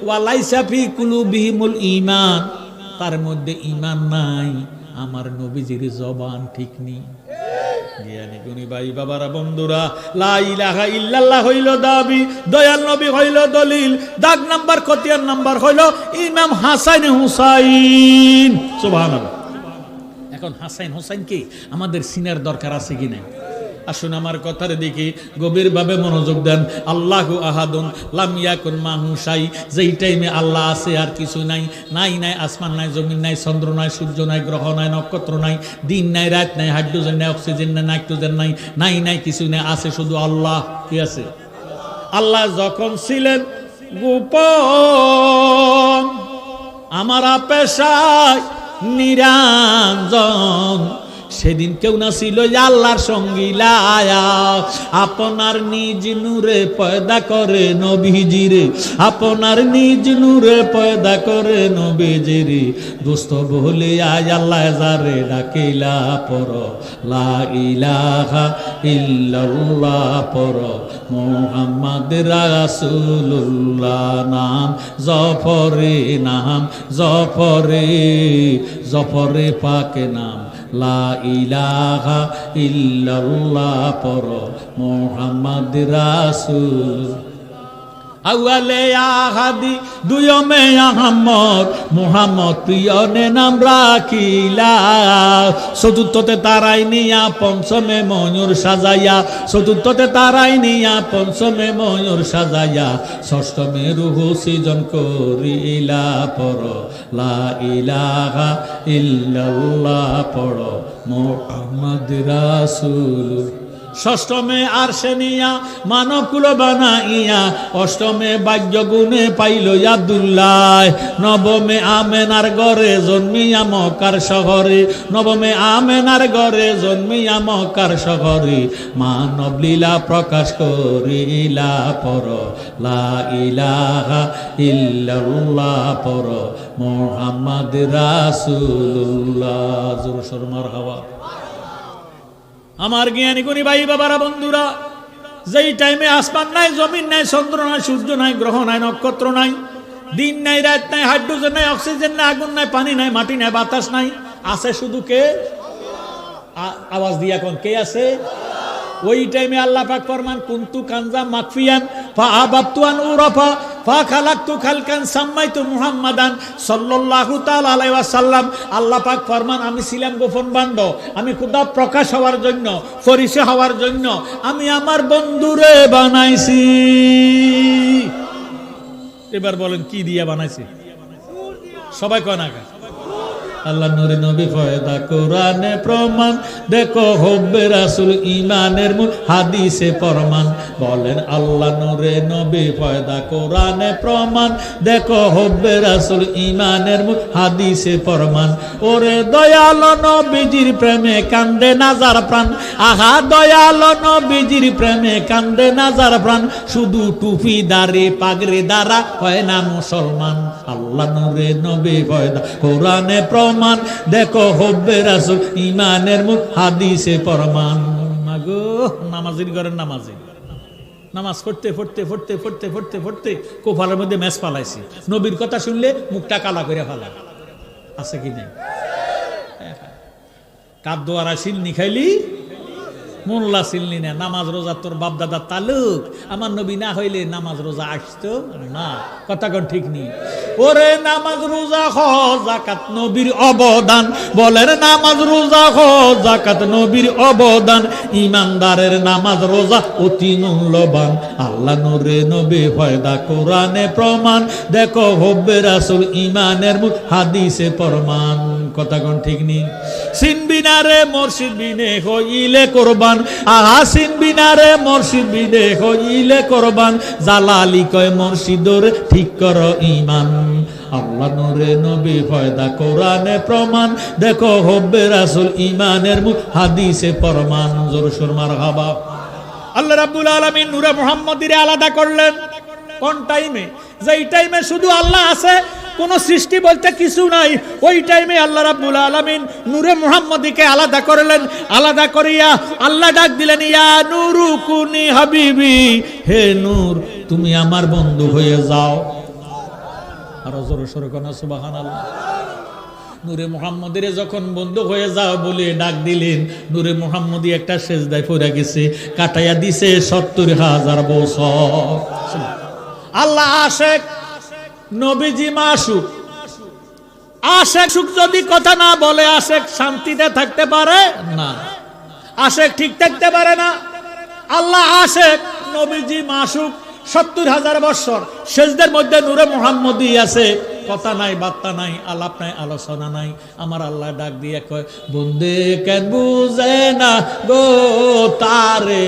ওয়া লাইসা ফি কুলুবিহিমুল ঈমান, তার মধ্যে ঈমান নাই। আমার নবীজির জবান ঠিক নেই। জ্ঞানী গুণী ভাই বাবারা বন্ধুরা, লা ইলাহা ইল্লাল্লাহ হইল দাবি, দয়াল নবী হইল দলিল, দাগ নাম্বার খতিয়ান নাম্বার হইল ইমাম হাসান হুসাইন। সুবহানাল্লাহ। এখন হাসান হুসাইন কি আমাদের সিনার দরকার আছে কি নাই? আসুন আমার কথার দিকে গভীরভাবে মনোযোগ দেন। আল্লাহু আহাদুন লাম ইয়াকুন মাহু শাই, যেই টাইমে আল্লাহ আছে আর কিছু নাই। নাই নাই আসমান নাই, জমিন নাই, চন্দ্র নাই, সূর্য নাই, গ্রহ নাই, নক্ষত্র নাই, দিন নাই, রাত নাই, হাইড্রোজেন নাই, অক্সিজেন নাই, নাইট্রোজেন নাই, নাই নাই কিছু নাই, আছে শুধু আল্লাহ। কি আছে? আল্লাহ যখন ছিলেন গোপন, আমার পেশায় নিরঞ্জন, সেদিন কেউ না ছিল আল্লাহর সঙ্গী লায়া। আপনার নিজ নূরে পয়দা করে নবীজিরে, আপনার নিজ নূরে পয়দা করে নবীজিরে। দোস্ত বলে আয় আল্লাহ যারে ডাকিলা পর, লা ইলাহা ইল্লাল্লাহ পর, মুহাম্মদ রাসূলুল্লাহ নাম জফরে, নাম জফরে, জফরে পাকে নাম, লা ইলাহা ইল্লাল্লাহ পর, মুহাম্মদ রাসূল। আউয়ালে আহাদি দুয়মে আহমদ, মুহাম্মদ প্রিয়নে নাম রাখিলা। চতুর্থতে তারাই নিয়া, পঞ্চমে ময়ূর সাজাইয়া, চতুর্থতে তারাই নিয়া, পঞ্চমে ময়ূর সাজাইয়া, ষষ্ঠমে রূহ সৃজন করিলা পর, লা ইলাহা ইল্লাল্লাহ পর, মুহাম্মদ রাসূল। ষষ্ঠমে আরশে নিয়া মানব কুল বানাইয়া, অষ্টমে ভাগ্য গুণে পাইল আব্দুল্লাহ, নবমে আমেনার ঘরে জন্মিয়া মক্কার শহরে, নবমে আমেনার ঘরে জন্মিয়া মক্কার শহরে, মানব লীলা প্রকাশ করিলা পর, লা ইলাহা ইল্লাল্লাহ পর, মুহাম্মদ রাসূলুল্লাহ। জোরে সোরে মারহাবা। আমার জ্ঞানী গুণী ভাই বাবারা বন্ধুরা, যেই টাইমে আসমান নাই, জমিন নাই, চন্দ্র নাই, সূর্য নাই, গ্রহ নাই, নক্ষত্র নাই, দিন নাই, রাত নাই, হাইড্রোজেন নাই, অক্সিজেন নাই, আগুন নাই, পানি নাই, মাটি নাই, বাতাস নাই, আছে শুধু কে? আওয়াজ দিয়া কোন কে আছে? ওই টাইমে আল্লাহ পাক ফরমান কুনতু কানজা মাকফিয়ান ফা আবাতু আন উরাফা ফা খালাকতু খালকান সাম্মাইতু মুহাম্মাদান সাল্লাল্লাহু তাআলা আলাইহি ওয়াসাল্লাম। আল্লাহ পাক ফরমান আমি ছিলাম গোপন বান্ড, আমি খোদা প্রকাশ হওয়ার জন্য, পরিচয় হওয়ার জন্য আমি আমার বন্ধুরে বানাইছি। এবার বলেন কি দিয়া বানাইছি? সবাই কয় না? আল্লাহ নূরে নবী ফয়দা কোরআনে প্রমাণ, দেখো হব্বে রাসূল ঈমানের মূল হাদিসে প্রমাণ। বলেন আল্লাহ নূরে নবী ফয়দা কোরআনে প্রমাণ, দেখো হব্বে রাসূল ঈমানের মূল হাদিসে প্রমাণ। ওরে দয়াল নবীজির প্রেমে কান্দে নাজার প্রাণ, আহা দয়াল নবীজির প্রেমে কান্দে নাজার প্রাণ। শুধু টুপি দাড়ি পাগড়ি দ্বারা হয় না মুসলমান। আল্লাহ নূরে নবী ফয়দা কোরআনে প্রমাণ, দেখো হব্বে রাসূল ঈমানের মূল হাদিসে প্রমাণ। মাগো নামাজির ঘরের নামাজি, নামাজ পড়তে পড়তে পড়তে পড়তে পড়তে পড়তে কোফালের মধ্যে ম্যাচ পালাইছি। নবীর কথা শুনলে মুখটা কালা করে ফেলা আছে কি নেই? কাদ্দোয়ারা সিলনি খাইলি মোল্লা সিলনি না। নামাজ রোজা তোর বাপদাদার তালুক, আমার নবী না হইলে নামাজ রোজা আসতো না। কথা কোন ঠিক নেই? ওরে নামাজ রোজা হজ যাকাত নবীর অবদান, বলেন নামাজ রোজা হজ যাকাত নবীর অবদান। ইমানদারের নামাজ রোজা অতি মূল্যবান। আল্লাহ নূরে নবী ফয়দা কোরআনে প্রমাণ, দেখো হব্বে রাসূল ঈমানের মূল হাদিসে প্রমাণ। কথা কোন ঠিক নেই? সিনবিনারে মুর্শিদ বিনে হইলে কোরবান, আহা সিনবিনারে মুর্শিদ বিনে হইলে কোরবান। জালালি কয় মুর্শিদর ঠিক কর ঈমান। আল্লাহ নূরে নবী ফয়দা কোরআনে প্রমাণ, দেখো হব্বে রাসূল ঈমানের মূল হাদিসে প্রমাণ। জোর সুর মারহাবা। আল্লাহ রাব্বুল আলামিন নূরে মুহাম্মদীরে আলাদা করলেন কোন টাইমে? যেই টাইমে শুধু আল্লাহ আছে, কোন সৃষ্টি বলতে কিছু নাই, ওই টাইমে আল্লাহ রাব্বুল আলামিন নূরে মুহাম্মদীকে আলাদা করলেন। আলাদা করিয়া আল্লাহ ডাক দিলেন, ইয়া নূরু কুনি হাবিবি, হে নূর তুমি আমার বন্ধু হয়ে যাও। আর জোরে সোরে কোন সুবহানাল্লাহ। নূরে মুহাম্মদীরে যখন বন্ধু হয়ে যাও বলে ডাক দিলেন, নূরে মুহাম্মদী একটা সেজদায় পড়ে গেছে, কাটাইয়া দিছে ৭০,০০০ বছর। আল্লাহ আশেক, নবীজি মাসুক। আশেক সুখ যদি কথা না বলে আশেক শান্তিতে থাকতে পারে না, আশেক ঠিক থাকতে পারে না। আল্লাহ আশেক, নবীজি মাসুক। ৭০,০০০ বছর সেজদের মধ্যে নূরে মুহাম্মদী আছে, কথা নাই বার্তা নাই, আলাপ নাই আলোচনা নাই। আমার আল্লাহ ডাক দিয়ে কয়, বন্দে কেন বুঝে না গো তারে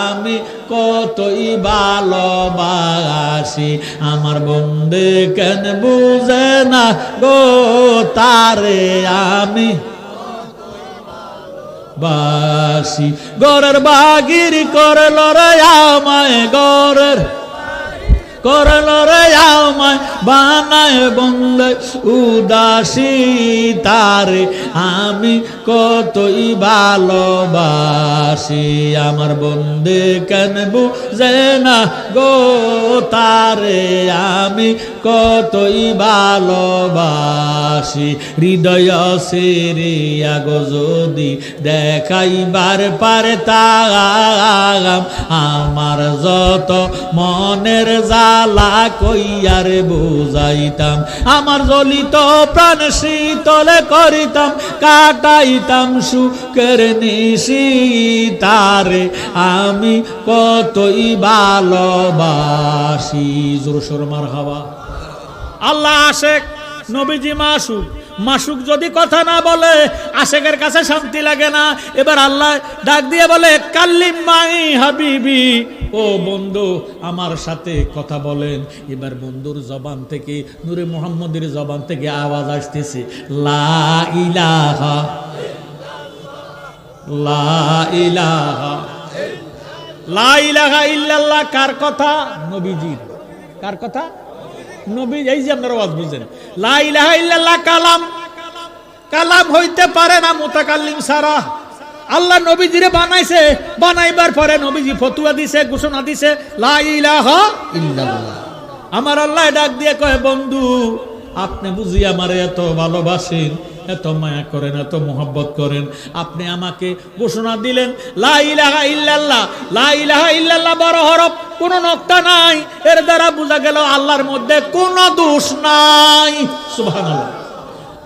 আমি কতই ভালোবাসি। আমার বন্দে কেন বুঝে না গো তারে আমি বাসি। গরের বাগির করল রে আমায়, গরের করল রে আমায় বানায় বন্দে উদাসী। তারে আমি কতই ভালোবাসি। আমার বন্দে কেন বুঝে না গো তারে আমি কতই ভালোবাসি। হৃদয় সেরিয়া গো যদি দেখাইবার পারে তাগাম, আমার যত মনের জ্বালা কইয়ারে বুঝাইতাম। আমার জ্বলিত প্রাণ শীতলে করিতাম, কাটাইতাম সুখের নিশি। তারে আমি কতই ভালোবাসি। জোর সোর মারহাবা। আল্লাহ আশেক, নবীজি মাসুক। মাসুক যদি কথা না বলে আশেকের কাছে শান্তি লাগে না। এবার আল্লাহ ডাক দিয়ে বলে, কাল্লিম মাই হাবিবি, ও বন্ধু আমার সাথে কথা বলেন। এবার বন্ধুর জবান থেকে, নূরে মুহাম্মদের জবান থেকে আওয়াজ আসতেছে, লা ইলাহা লা ইলাহা লা ইলাহা ইল্লাল্লাহ। কার কথা? নবীজির। কার কথা? নবী। এই যে আপনারা আওয়াজ বুঝেন, লা ইলাহা ইল্লাল্লাহ কালাম। কালাম হইতে পারে না মুতাকাল্লিম ছাড়া। আল্লাহ নবীজিরে বানাইছে, বানাইবার পরে নবীজি ফতুয়া দিছে, ঘোষণা দিছে, লা ইলাহা ইল্লাল্লাহ। আমার আল্লাহ ডাক দিয়ে কয়, বন্ধু আপনি বুঝি আমারে এত ভালোবাসেন, এত মায়া করেন, এত মোহব্বত করেন। আপনি আমাকে ঘোষণা দিলেন লা ইলাহা ইল্লাল্লাহ, লা ইলাহা ইল্লাল্লাহ 12 হরফ, কোনো নক্তা নাই। এর দ্বারা বোঝা গেল আল্লাহর মধ্যে কোনো দোষ নাই। সুবহানাল্লাহ।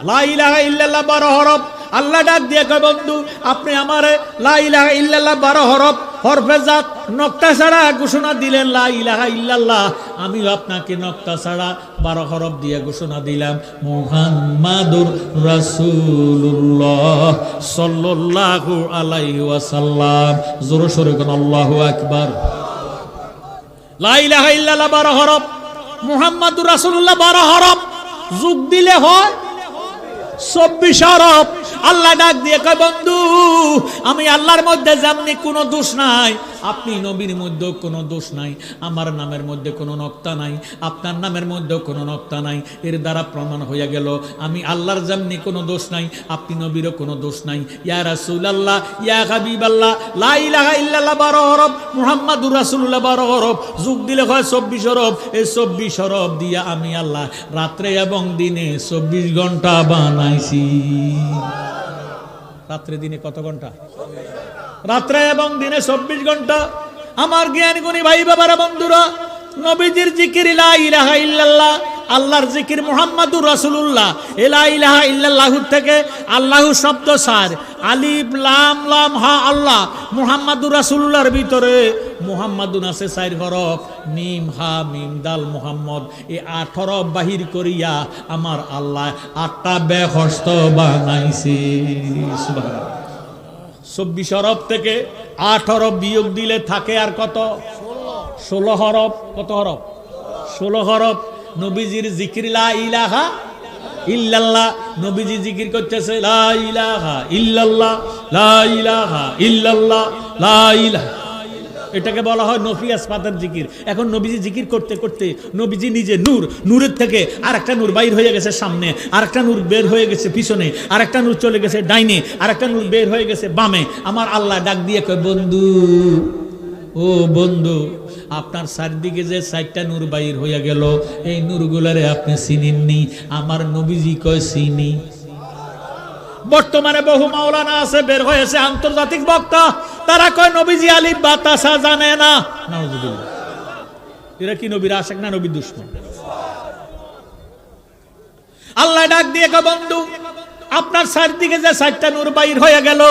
লা ইলাহা ইল্লাল্লাহ 12 হরফ। আল্লাহ ডাক দিয়ে কয় বন্ধু আপনি আমারে লা ইলাহা ইল্লাল্লাহ 12 হরফ হরফে জাত নক্তা ছাড়া ঘোষণা দিলেন লা ইলাহা ইল্লাল্লাহ, আমিও আপনাকে নক্তা ছাড়া 12 হরফ দিয়ে ঘোষণা দিলাম মুহাম্মাদুর রাসূলুল্লাহ সাল্লাল্লাহু আলাইহি ওয়াসাল্লাম। জোরে সোরে কোন আল্লাহু আকবার। লা ইলাহা ইল্লাল্লাহ 12 হরফ, মুহাম্মাদুর রাসূলুল্লাহ 12 হরফ, যোগ দিলে হয় 24 হরফ। আল্লাহ ডাক দিয়ে কয় বন্ধু আমি আল্লাহর মধ্যে যেমনি কোনো দোষ নাই, আপনি নবীর মধ্যে কোনো দোষ নাই, আমার নামের মধ্যে কোনো নক্তা নাই, আপনার নামের মধ্যে কোনো নক্তা নাই। এর দ্বারা প্রমাণ হয়ে গেল আমি আল্লাহর যেমনি কোনো দোষ নাই, আপনি নবীরও কোনো দোষ নাই। ইয়া রাসূলুল্লাহ, ইয়া হাবিবাল্লাহ, লা ইলাহা ইল্লাল্লাহ 12 হরফ, মুহাম্মাদুর রাসূলুল্লাহ 12 হরফ, যোগ দিলে হয় 24 হরফ। এই 24 হরফ দিয়া আমি আল্লাহ রাত্রে এবং দিনে 24 ঘন্টা বানাইছি। রাত্রে দিনে কত ঘন্টা? রাত্রে এবং দিনে 24 ঘন্টা। আমার জ্ঞানী গুণী ভাই বাবারা বন্ধুরা, নবীজির জিকির লা ইলাহা ইল্লাল্লাহ, আল্লাহর জিকির মুহাম্মাদুর রাসূলুল্লাহ। লা ইলাহা ইল্লাল্লাহ থেকে আল্লাহু শব্দ সার, আলিফ লাম লাম হা আল্লাহ। মুহাম্মাদুর রাসূলুল্লাহর ভিতরে মুহাম্মাদুন আছে 4 হরফ, মিম হা মিম দাল মুহাম্মদ। এই 8 হরফ বাহির করিয়া আমার আল্লাহ 8টা বেহস্ত বানাইছে। সুবহানাল্লাহ। 24 হরফ থেকে 8 হরফ বিয়োগ দিলে থাকে আর কত? 16 হরফ। কত হরফ? 16 হরফ। নবীজির জিকির লা ইলাহা ইল্লাল্লাহ, নবীজি জিকির করতেছে লা ইলাহা ইল্লাল্লাহ, লা ইলাহা ইল্লাল্লাহ, লা ইলাহা। এটাকে বলা হয় নফি আসমাতের জিকির। এখন নবীজি জিকির করতে করতে নবীজি নিজে নূর, নূরের থেকে আরেকটা নূর বাইর হয়ে গেছে সামনে, আরেকটা নূর বের হয়ে গেছে পিছনে, আরেকটা নূর চলে গেছে ডাইনে, আরেকটা নূর বের হয়ে গেছে বামে। আমার আল্লাহ ডাক দিয়ে কয় বন্ধু, ও বন্ধু, আপনার চারদিকে যে 4টা নূর বাইর হইয়া গেল, এই নূরগুলারে আপনি চিনেননি? আমার নবীজি কয় চিনি। বর্তমানে বহু মাওলানা আছে, বের হয়েছে আন্তর্জাতিক বক্তা, তারা কয় নবীজি আলিফ বা তাসা জানে না। নাউজুবিল্লাহ। এরা কি নবীর আশিক না নবীর দুশমন? আল্লাহ ডাক দিয়ে কয় বন্ধু আপনার চারদিকে যে 4টা নূর বাইর হয়ে গেল,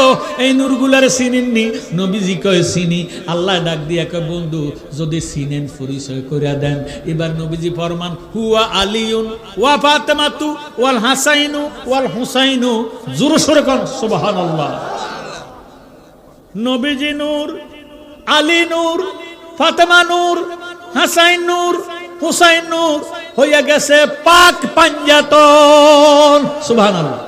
এই নূরগুলারে চিনেননি? নবীজি কয় চিনি। আল্লাহ ডাক দিয়ে কয় বন্ধু যদি চিনেন পরিচয় করিয়া দেন। এবার নবীজি ফরমান হুয়া আলিউন ওয়া ফাতেমাতু ওয়াল হাসাইনু ওয়াল হুসাইনু। জোরে সোরে কোন সুবহানাল্লাহ। নবীজি নূর, আলী নূর, ফাতেমা নূর, হাসাইন নূর, হুসাইন নূর হইয়া গেছে পাক পাঞ্জাতন। সুবহানাল্লাহ।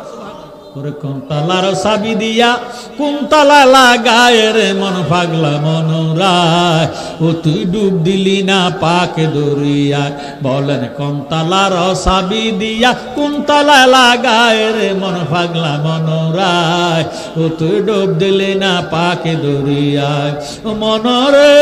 ওরে কোন তালার চাবি দিয়া কোন তালা লাগায় রে মন পাগলা মনোরায়, ও তুই ডুব দিলি না পাক দরিয়ায়। বলেন কোন তালার চাবি দিয়া কোন তালা লাগায় রে মন পাগলা মনোরায়, ও তুই ডুব দিলি না পাক দরিয়ায়। ও মনরে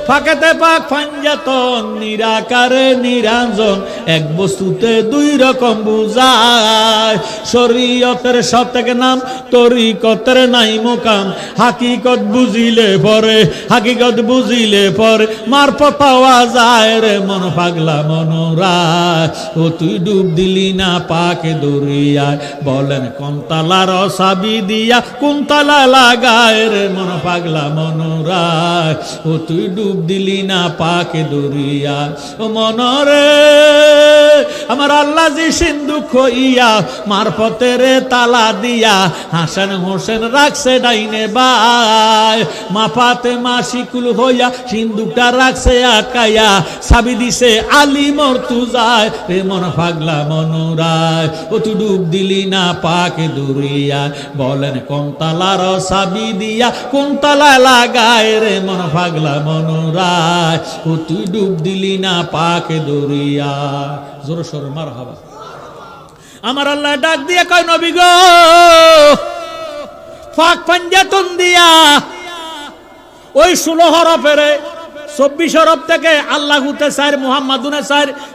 ফাঁকেতে পাক পাঞ্জাতন, নিরাকারে নিরঞ্জন, এক বস্তুতে 2 রকম বুঝায়। শরীয়তের শতক নাম, তরিকতের নাই মোকাম, হাকিকত বুঝিলে পরে, হাকিকত বুঝিলে পরে মারফত পাওয়া যায় রে মন পাগলা মনোরায়, ও তুই ডুব দিলি না পাকে দরিয়ায়। বলেন কোন তালার চাবি দিয়া কোন তালা লাগায় রে মন পাগলা মনোরায়, ও তুই ডুব দিলি না পাকে দরিয়ায়। ও মনরে আমার আল্লাহ জি সিন্ধু খইয়া মারফতের তালা দিয়া হাসান হোসেন রাখছে ডাইনে বাই, মা ফাতেমা শিকুল হইয়া সিন্ধুকটা রাখছে আটকাইয়া, চাবি দিছে আলী মর্তুজায় রে মন পাগলা মনোরায়, ও তুই ডুব দিলি না পাকে দরিয়ায়। বলেন কোন তালার চাবি দিয়া কোন তালা লাগায় রে মন পাগলা মনোরায়, ও তুই ডুব দিলি না পাকে দরিয়ায়। জোরে সোরে মারহাবা। আমার আল্লাহ ডাক দিয়ে কয় নবী গো পাক পাঞ্জাতন দিয়া ওই 16 হরফের 24 হরফ থেকে আল্লাহুতে 4 মুহাম্মাদুনে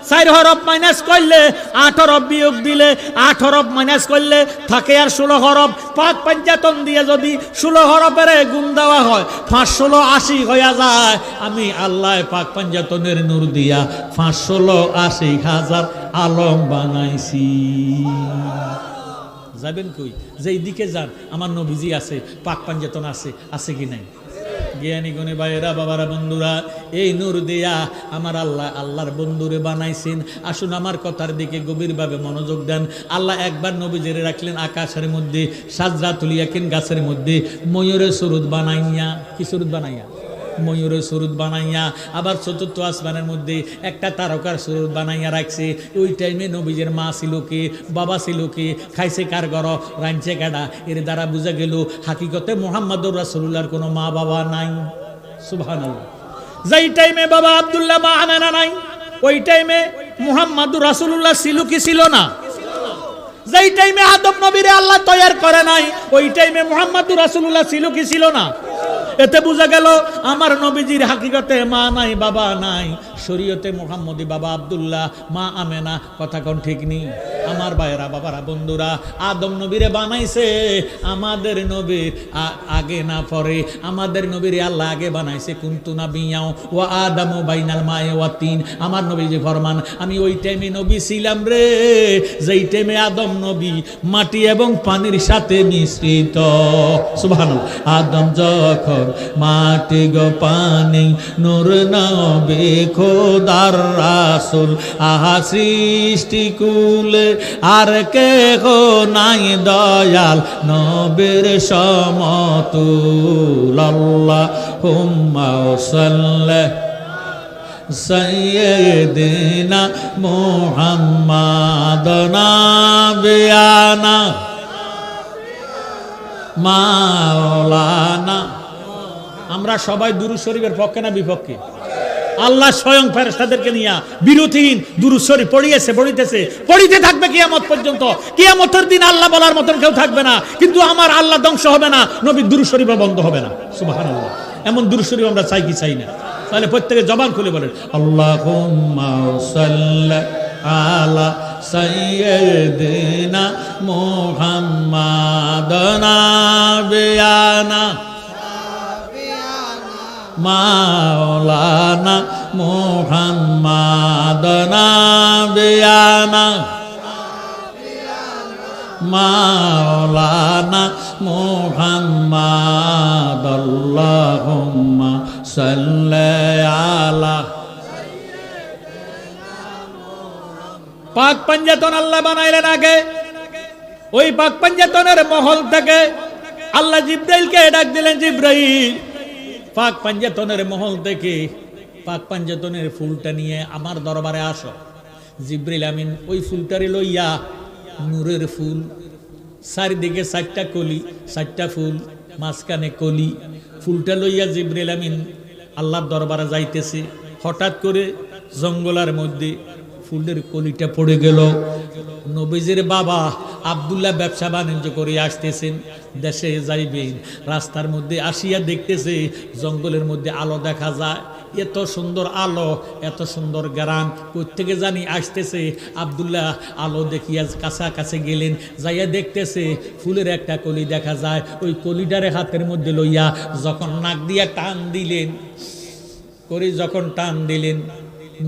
4 হরফ মাইনাস করলে 8 হরফ বিয়োগ দিলে 8 হরফ মাইনাস করলে থাকে আর 16 হরফ। পাক পঞ্চাতন দিয়ে যদি 16 হরফের গুণ দেওয়া হয় 516 80 হয়ে যায়। আমি আল্লাহ পাক পঞ্চাতনের নূর দিয়া 516 80,000 আলম বানাইছি। যাবেন কই? যেই দিকে যান আমার নবীজি আছে, পাক পঞ্চাতন আছে কি নাই? জ্ঞানী গুণী ভাইয়েরা, বাবারা, বন্ধুরা, এই নূর দিয়া আমার আল্লাহ আল্লাহর বন্ধুরে বানাইছেন। আসুন আমার কথার দিকে গভীরভাবে মনোযোগ দেন। আল্লাহ একবার নবীজিরে রাখলেন আকাশের মধ্যে, সাজরাতুল ইয়াকিন গাছের মধ্যে ময়ূরের সুরুত বানাইয়া। কি সুরুত বানাইয়া? ময়ূরের সুরুত বানাইয়া। আবার চতুর্থ আসমানের মধ্যে একটা তারকার সুরুত বানাইয়া রাখছে। ওই টাইমে নবীজের মা ছিল কে, বাবা ছিল কে, খাইছে কার ঘর, রাঁধছে কাডা। এর দ্বারা বোঝা গেল হাকিকতে মুহাম্মদুর রাসূলুল্লাহর কোনো মা বাবা নাই। সুবহানাল্লাহ। যেই টাইমে বাবা আব্দুল্লাহ, মা আমেনা নাই, ওই টাইমে মুহাম্মদুর রাসূলুল্লাহ ছিল কি ছিল না? যেই টাইমে আদম নবীরে আল্লাহ তৈয়ার করে নাই, ওই টাইমে মুহাম্মদুর রাসূলুল্লাহ ছিল কি ছিল না? এতে বোঝা গেল আমার নবীজির হাকিকতে মা নাই, বাবা নাই। শরীয়তে মুহাম্মদী বাবা আব্দুল্লাহ, মা আমেনা। কথা কোন ঠিক নেই? আমার ভাইয়েরা, বাবারা, বন্ধুরা, আদম নবীরে বানাইছে আমাদের নবীর আগে না পরে। আমাদের নবীরে আল্লাহ আগে বানাইছে। কুনতু নাবিয়াও ওয়া আদামু বাইনাল মায়ে ওয়া তিন। আমার নবীজি ফরমান আমি ওই টাইমে নবী ছিলাম রে, যেই টাইমে আদম নবী মাটি এবং পানির সাথে মিশ্রিত। সুবহানাল্লাহ। আদম যখন মাটি গো পানি, নূর নবী খোদার রাসূল, আহা সৃষ্টি কুলে আর কেহ নাই দয়াল নবীর সমতুল। আল্লাহুম্মা সাল্লি সাইয়্যিদিনা মুহাম্মাদ নাবিয়ানা মাওলানা। আমরা সবাই দুরূদ শরীফের পক্ষে না বিপক্ষে? আল্লাহ স্বয়ং ফেরেশতাদেরকে নিয়ে বিরতিহীন দুরূদ শরীফ পড়িতেছে, পড়িতে থাকবে কিয়ামত পর্যন্ত। কিয়ামতের দিন আল্লাহ বলার মতন কেউ থাকবে না, কিন্তু আমার আল্লাহ ধ্বংস হবে না, নবীর দুরূদ শরীফও বন্ধ হবে না। সুবহানাল্লাহ। এমন দুরূদ শরীফ আমরা চাই কি চাই না? তাহলে প্রত্যেকে জবান খুলে বলেন আল্লাহুম্মা সাল্লি আলা সাইয়্যিদিনা মুহাম্মাদ নাবিয়ানা মাওলানা মুহাম্মাদ নাবিয়ানা মাওলানা মুহাম্মাদ। আল্লাহুম্মা সাল্লি আলা। পাক পঞ্জাতন আল্লাহ বানাইলেন আগে। ওই পাক পঞ্জাতনের মহল থেকে আল্লাহ জিব্রাইলকে ডাক দিলেন, জিব্রাইল পাক পঞ্জাতনের মহল থেকে পাক পঞ্জাতনের ফুলটা নিয়ে আমার দরবারে আসো। জিব্রাইল আমিন ওই ফুলটারে লইয়া, নূরের ফুল, চারিদিকে 4টা কলি, 4টা ফুল, মাঝখানে কলি, ফুলটা লইয়া জিব্রাইল আমিন আল্লাহর দরবারে যাইতেছে। হঠাৎ করে জঙ্গলের মধ্যে ফুলের কলিটা পড়ে গেল। নবীজির বাবা আব্দুল্লাহ ব্যবসা বাণিজ্য করে আসতেছেন, দেশে যাইবেন। রাস্তার মধ্যে আসিয়া দেখতেছে জঙ্গলের মধ্যে আলো দেখা যায়। এত সুন্দর আলো, এত সুন্দর গ্রাম, কোত্থেকে জানি আসতেছে। আব্দুল্লাহ আলো দেখিয়া কাছাকাছি গেলেন, যাইয়া দেখতেছে ফুলের একটা কলি দেখা যায়। ওই কলিটারে হাতের মধ্যে লইয়া যখন নাক দিয়া টান দিলেন, যখন টান দিলেন,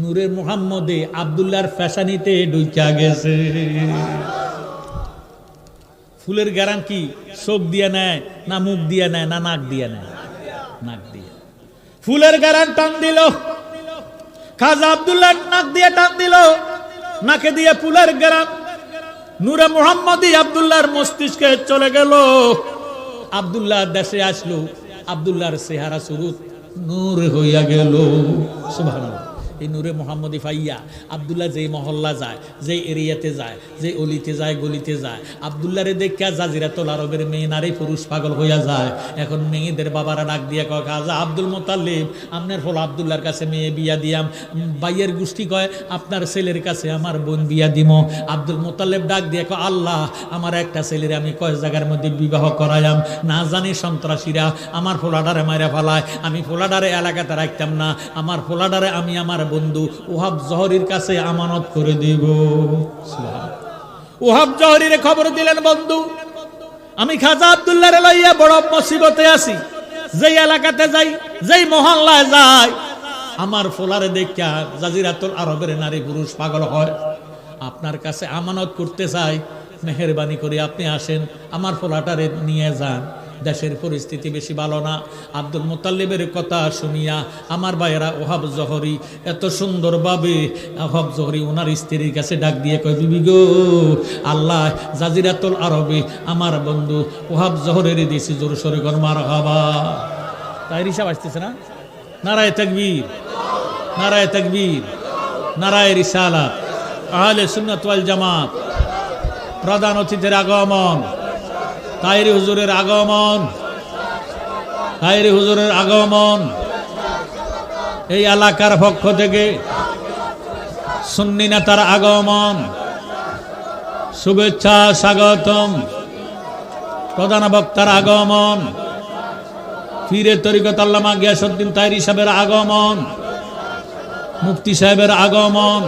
নূরের মুহাম্মদে আব্দুল্লাহর ফ্যাশানিতে ঢুইকা গেছে। ফুলের গ্রাম কি চোখ দিয়ে নেয় না মুখ দিয়ে নেয় না নাক দিয়ে নেয়? নাক দিয়ে। ফুলের গ্রাম টান দিল, খাজা আব্দুল্লাহ নাক দিয়ে টান দিল, নাকে দিয়ে ফুলের গ্রাম নূরে মুহাম্মদি আব্দুল্লাহর মস্তিষ্কে চলে গেল। আব্দুল্লাহ দেশে আসলো, আব্দুল্লাহর চেহারা সুরত নূর হইয়া গেল। সুবহানাল্লাহ। এই নূরে মোহাম্মদী পাইয়া আব্দুল্লাহ যেই মহল্লা যায়, যেই এরিয়াতে যায়, যেই অলিতে যায়, গলিতে যায়, আব্দুল্লাহরে দেখা জাজিরাতুল আরবের মেয়ে নারী পুরুষ পাগল হইয়া যায়। এখন মেয়েদের বাবারা ডাক দিয়া কয়, কাজা আব্দুল মোতাল্লিব আপনার ফল আব্দুল্লাহর কাছে মেয়ে বিয়া দিয়াম। বাইয়ের গোষ্ঠী কয়, আপনার ছেলের কাছে আমার বোন বিয়া দিম। আব্দুল মোতাল্লিব ডাক দিয়া কয়, আল্লাহ আমার একটা ছেলের আমি কয় জায়গার মধ্যে বিবাহ করাইলাম, না জানি সন্ত্রাসীরা আমার ফোলাডারে মাইরা ফেলায়, আমি ফোলাডারে এলাকাতে রাখতাম না, আমার ফোলাডারে আমি আমার বন্ধু ওহাব জহরির কাছে আমানত করে দেব। ওহাব জহরির খবর দিলেন, বন্ধু আমি খাজা আব্দুল্লাহরে লইয়া বড় মুসিবতে আছি, যেই এলাকাতে যাই, যেই মহল্লায় যাই, আমার ফোলারে দেখা জাজিরাতুল আরবের নারী পুরুষ পাগল হয়। আপনার কাছে আমানত করতে চাই, মেহেরবানি করে আপনি আসেন, আমার ফোলাটারে নিয়ে যান। দেশের পরিস্থিতি বেশি ভালো না। আব্দুল মুতাল্লিবের কথা শুনিয়া আমার ভাইয়েরা ওহাব জহরি এত সুন্দরভাবে ওহাব জহরি ওনার স্ত্রীর কাছে ডাক দিয়ে কয়, বিবি গো, আল্লাহ জাজিরাতুল আরবে আমার বন্ধু ওহাব জহরের দিয়েছি, জোর সরে গর মারহাবা। তাই হিসাব আসতেছে না? নারায়ে তাকবীর, নারায়ে তাকবীর, নারায়ে রিসালাত। আহলে সুন্নাত ওয়াল জামাত, প্রধান অতিথির আগমন, তাইরি হুজুরের আগমন, তাইরি হুজুরের আগমন, এই এলাকার পক্ষ থেকে সুন্নি নেতার আগমন, শুভেচ্ছা স্বাগতম। প্রধান বক্তার আগমন, পীরে তরিকত আল্লামা গিয়াসউদ্দিন তাইরি সাহেবের আগমন, মুফতি সাহেবের আগমন।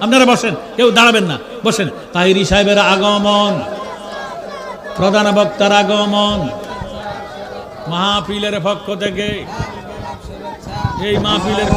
আপনারা বসেন, কেউ দাঁড়াবেন না, বসেন। তাইরি সাহেবের আগমন, প্রধান বক্তার আগমন, মাহফিলের পক্ষ থেকে এই মাহফিলের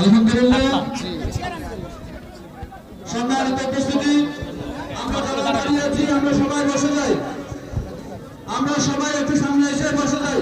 আলহামদুলিল্লাহ, সম্মানিত উপস্থিতি, আমরা যারা দাঁড়িয়ে আছি আমরা সবাই বসে যাই, আমরা সবাই একটু সামনে এসে বসে যাই।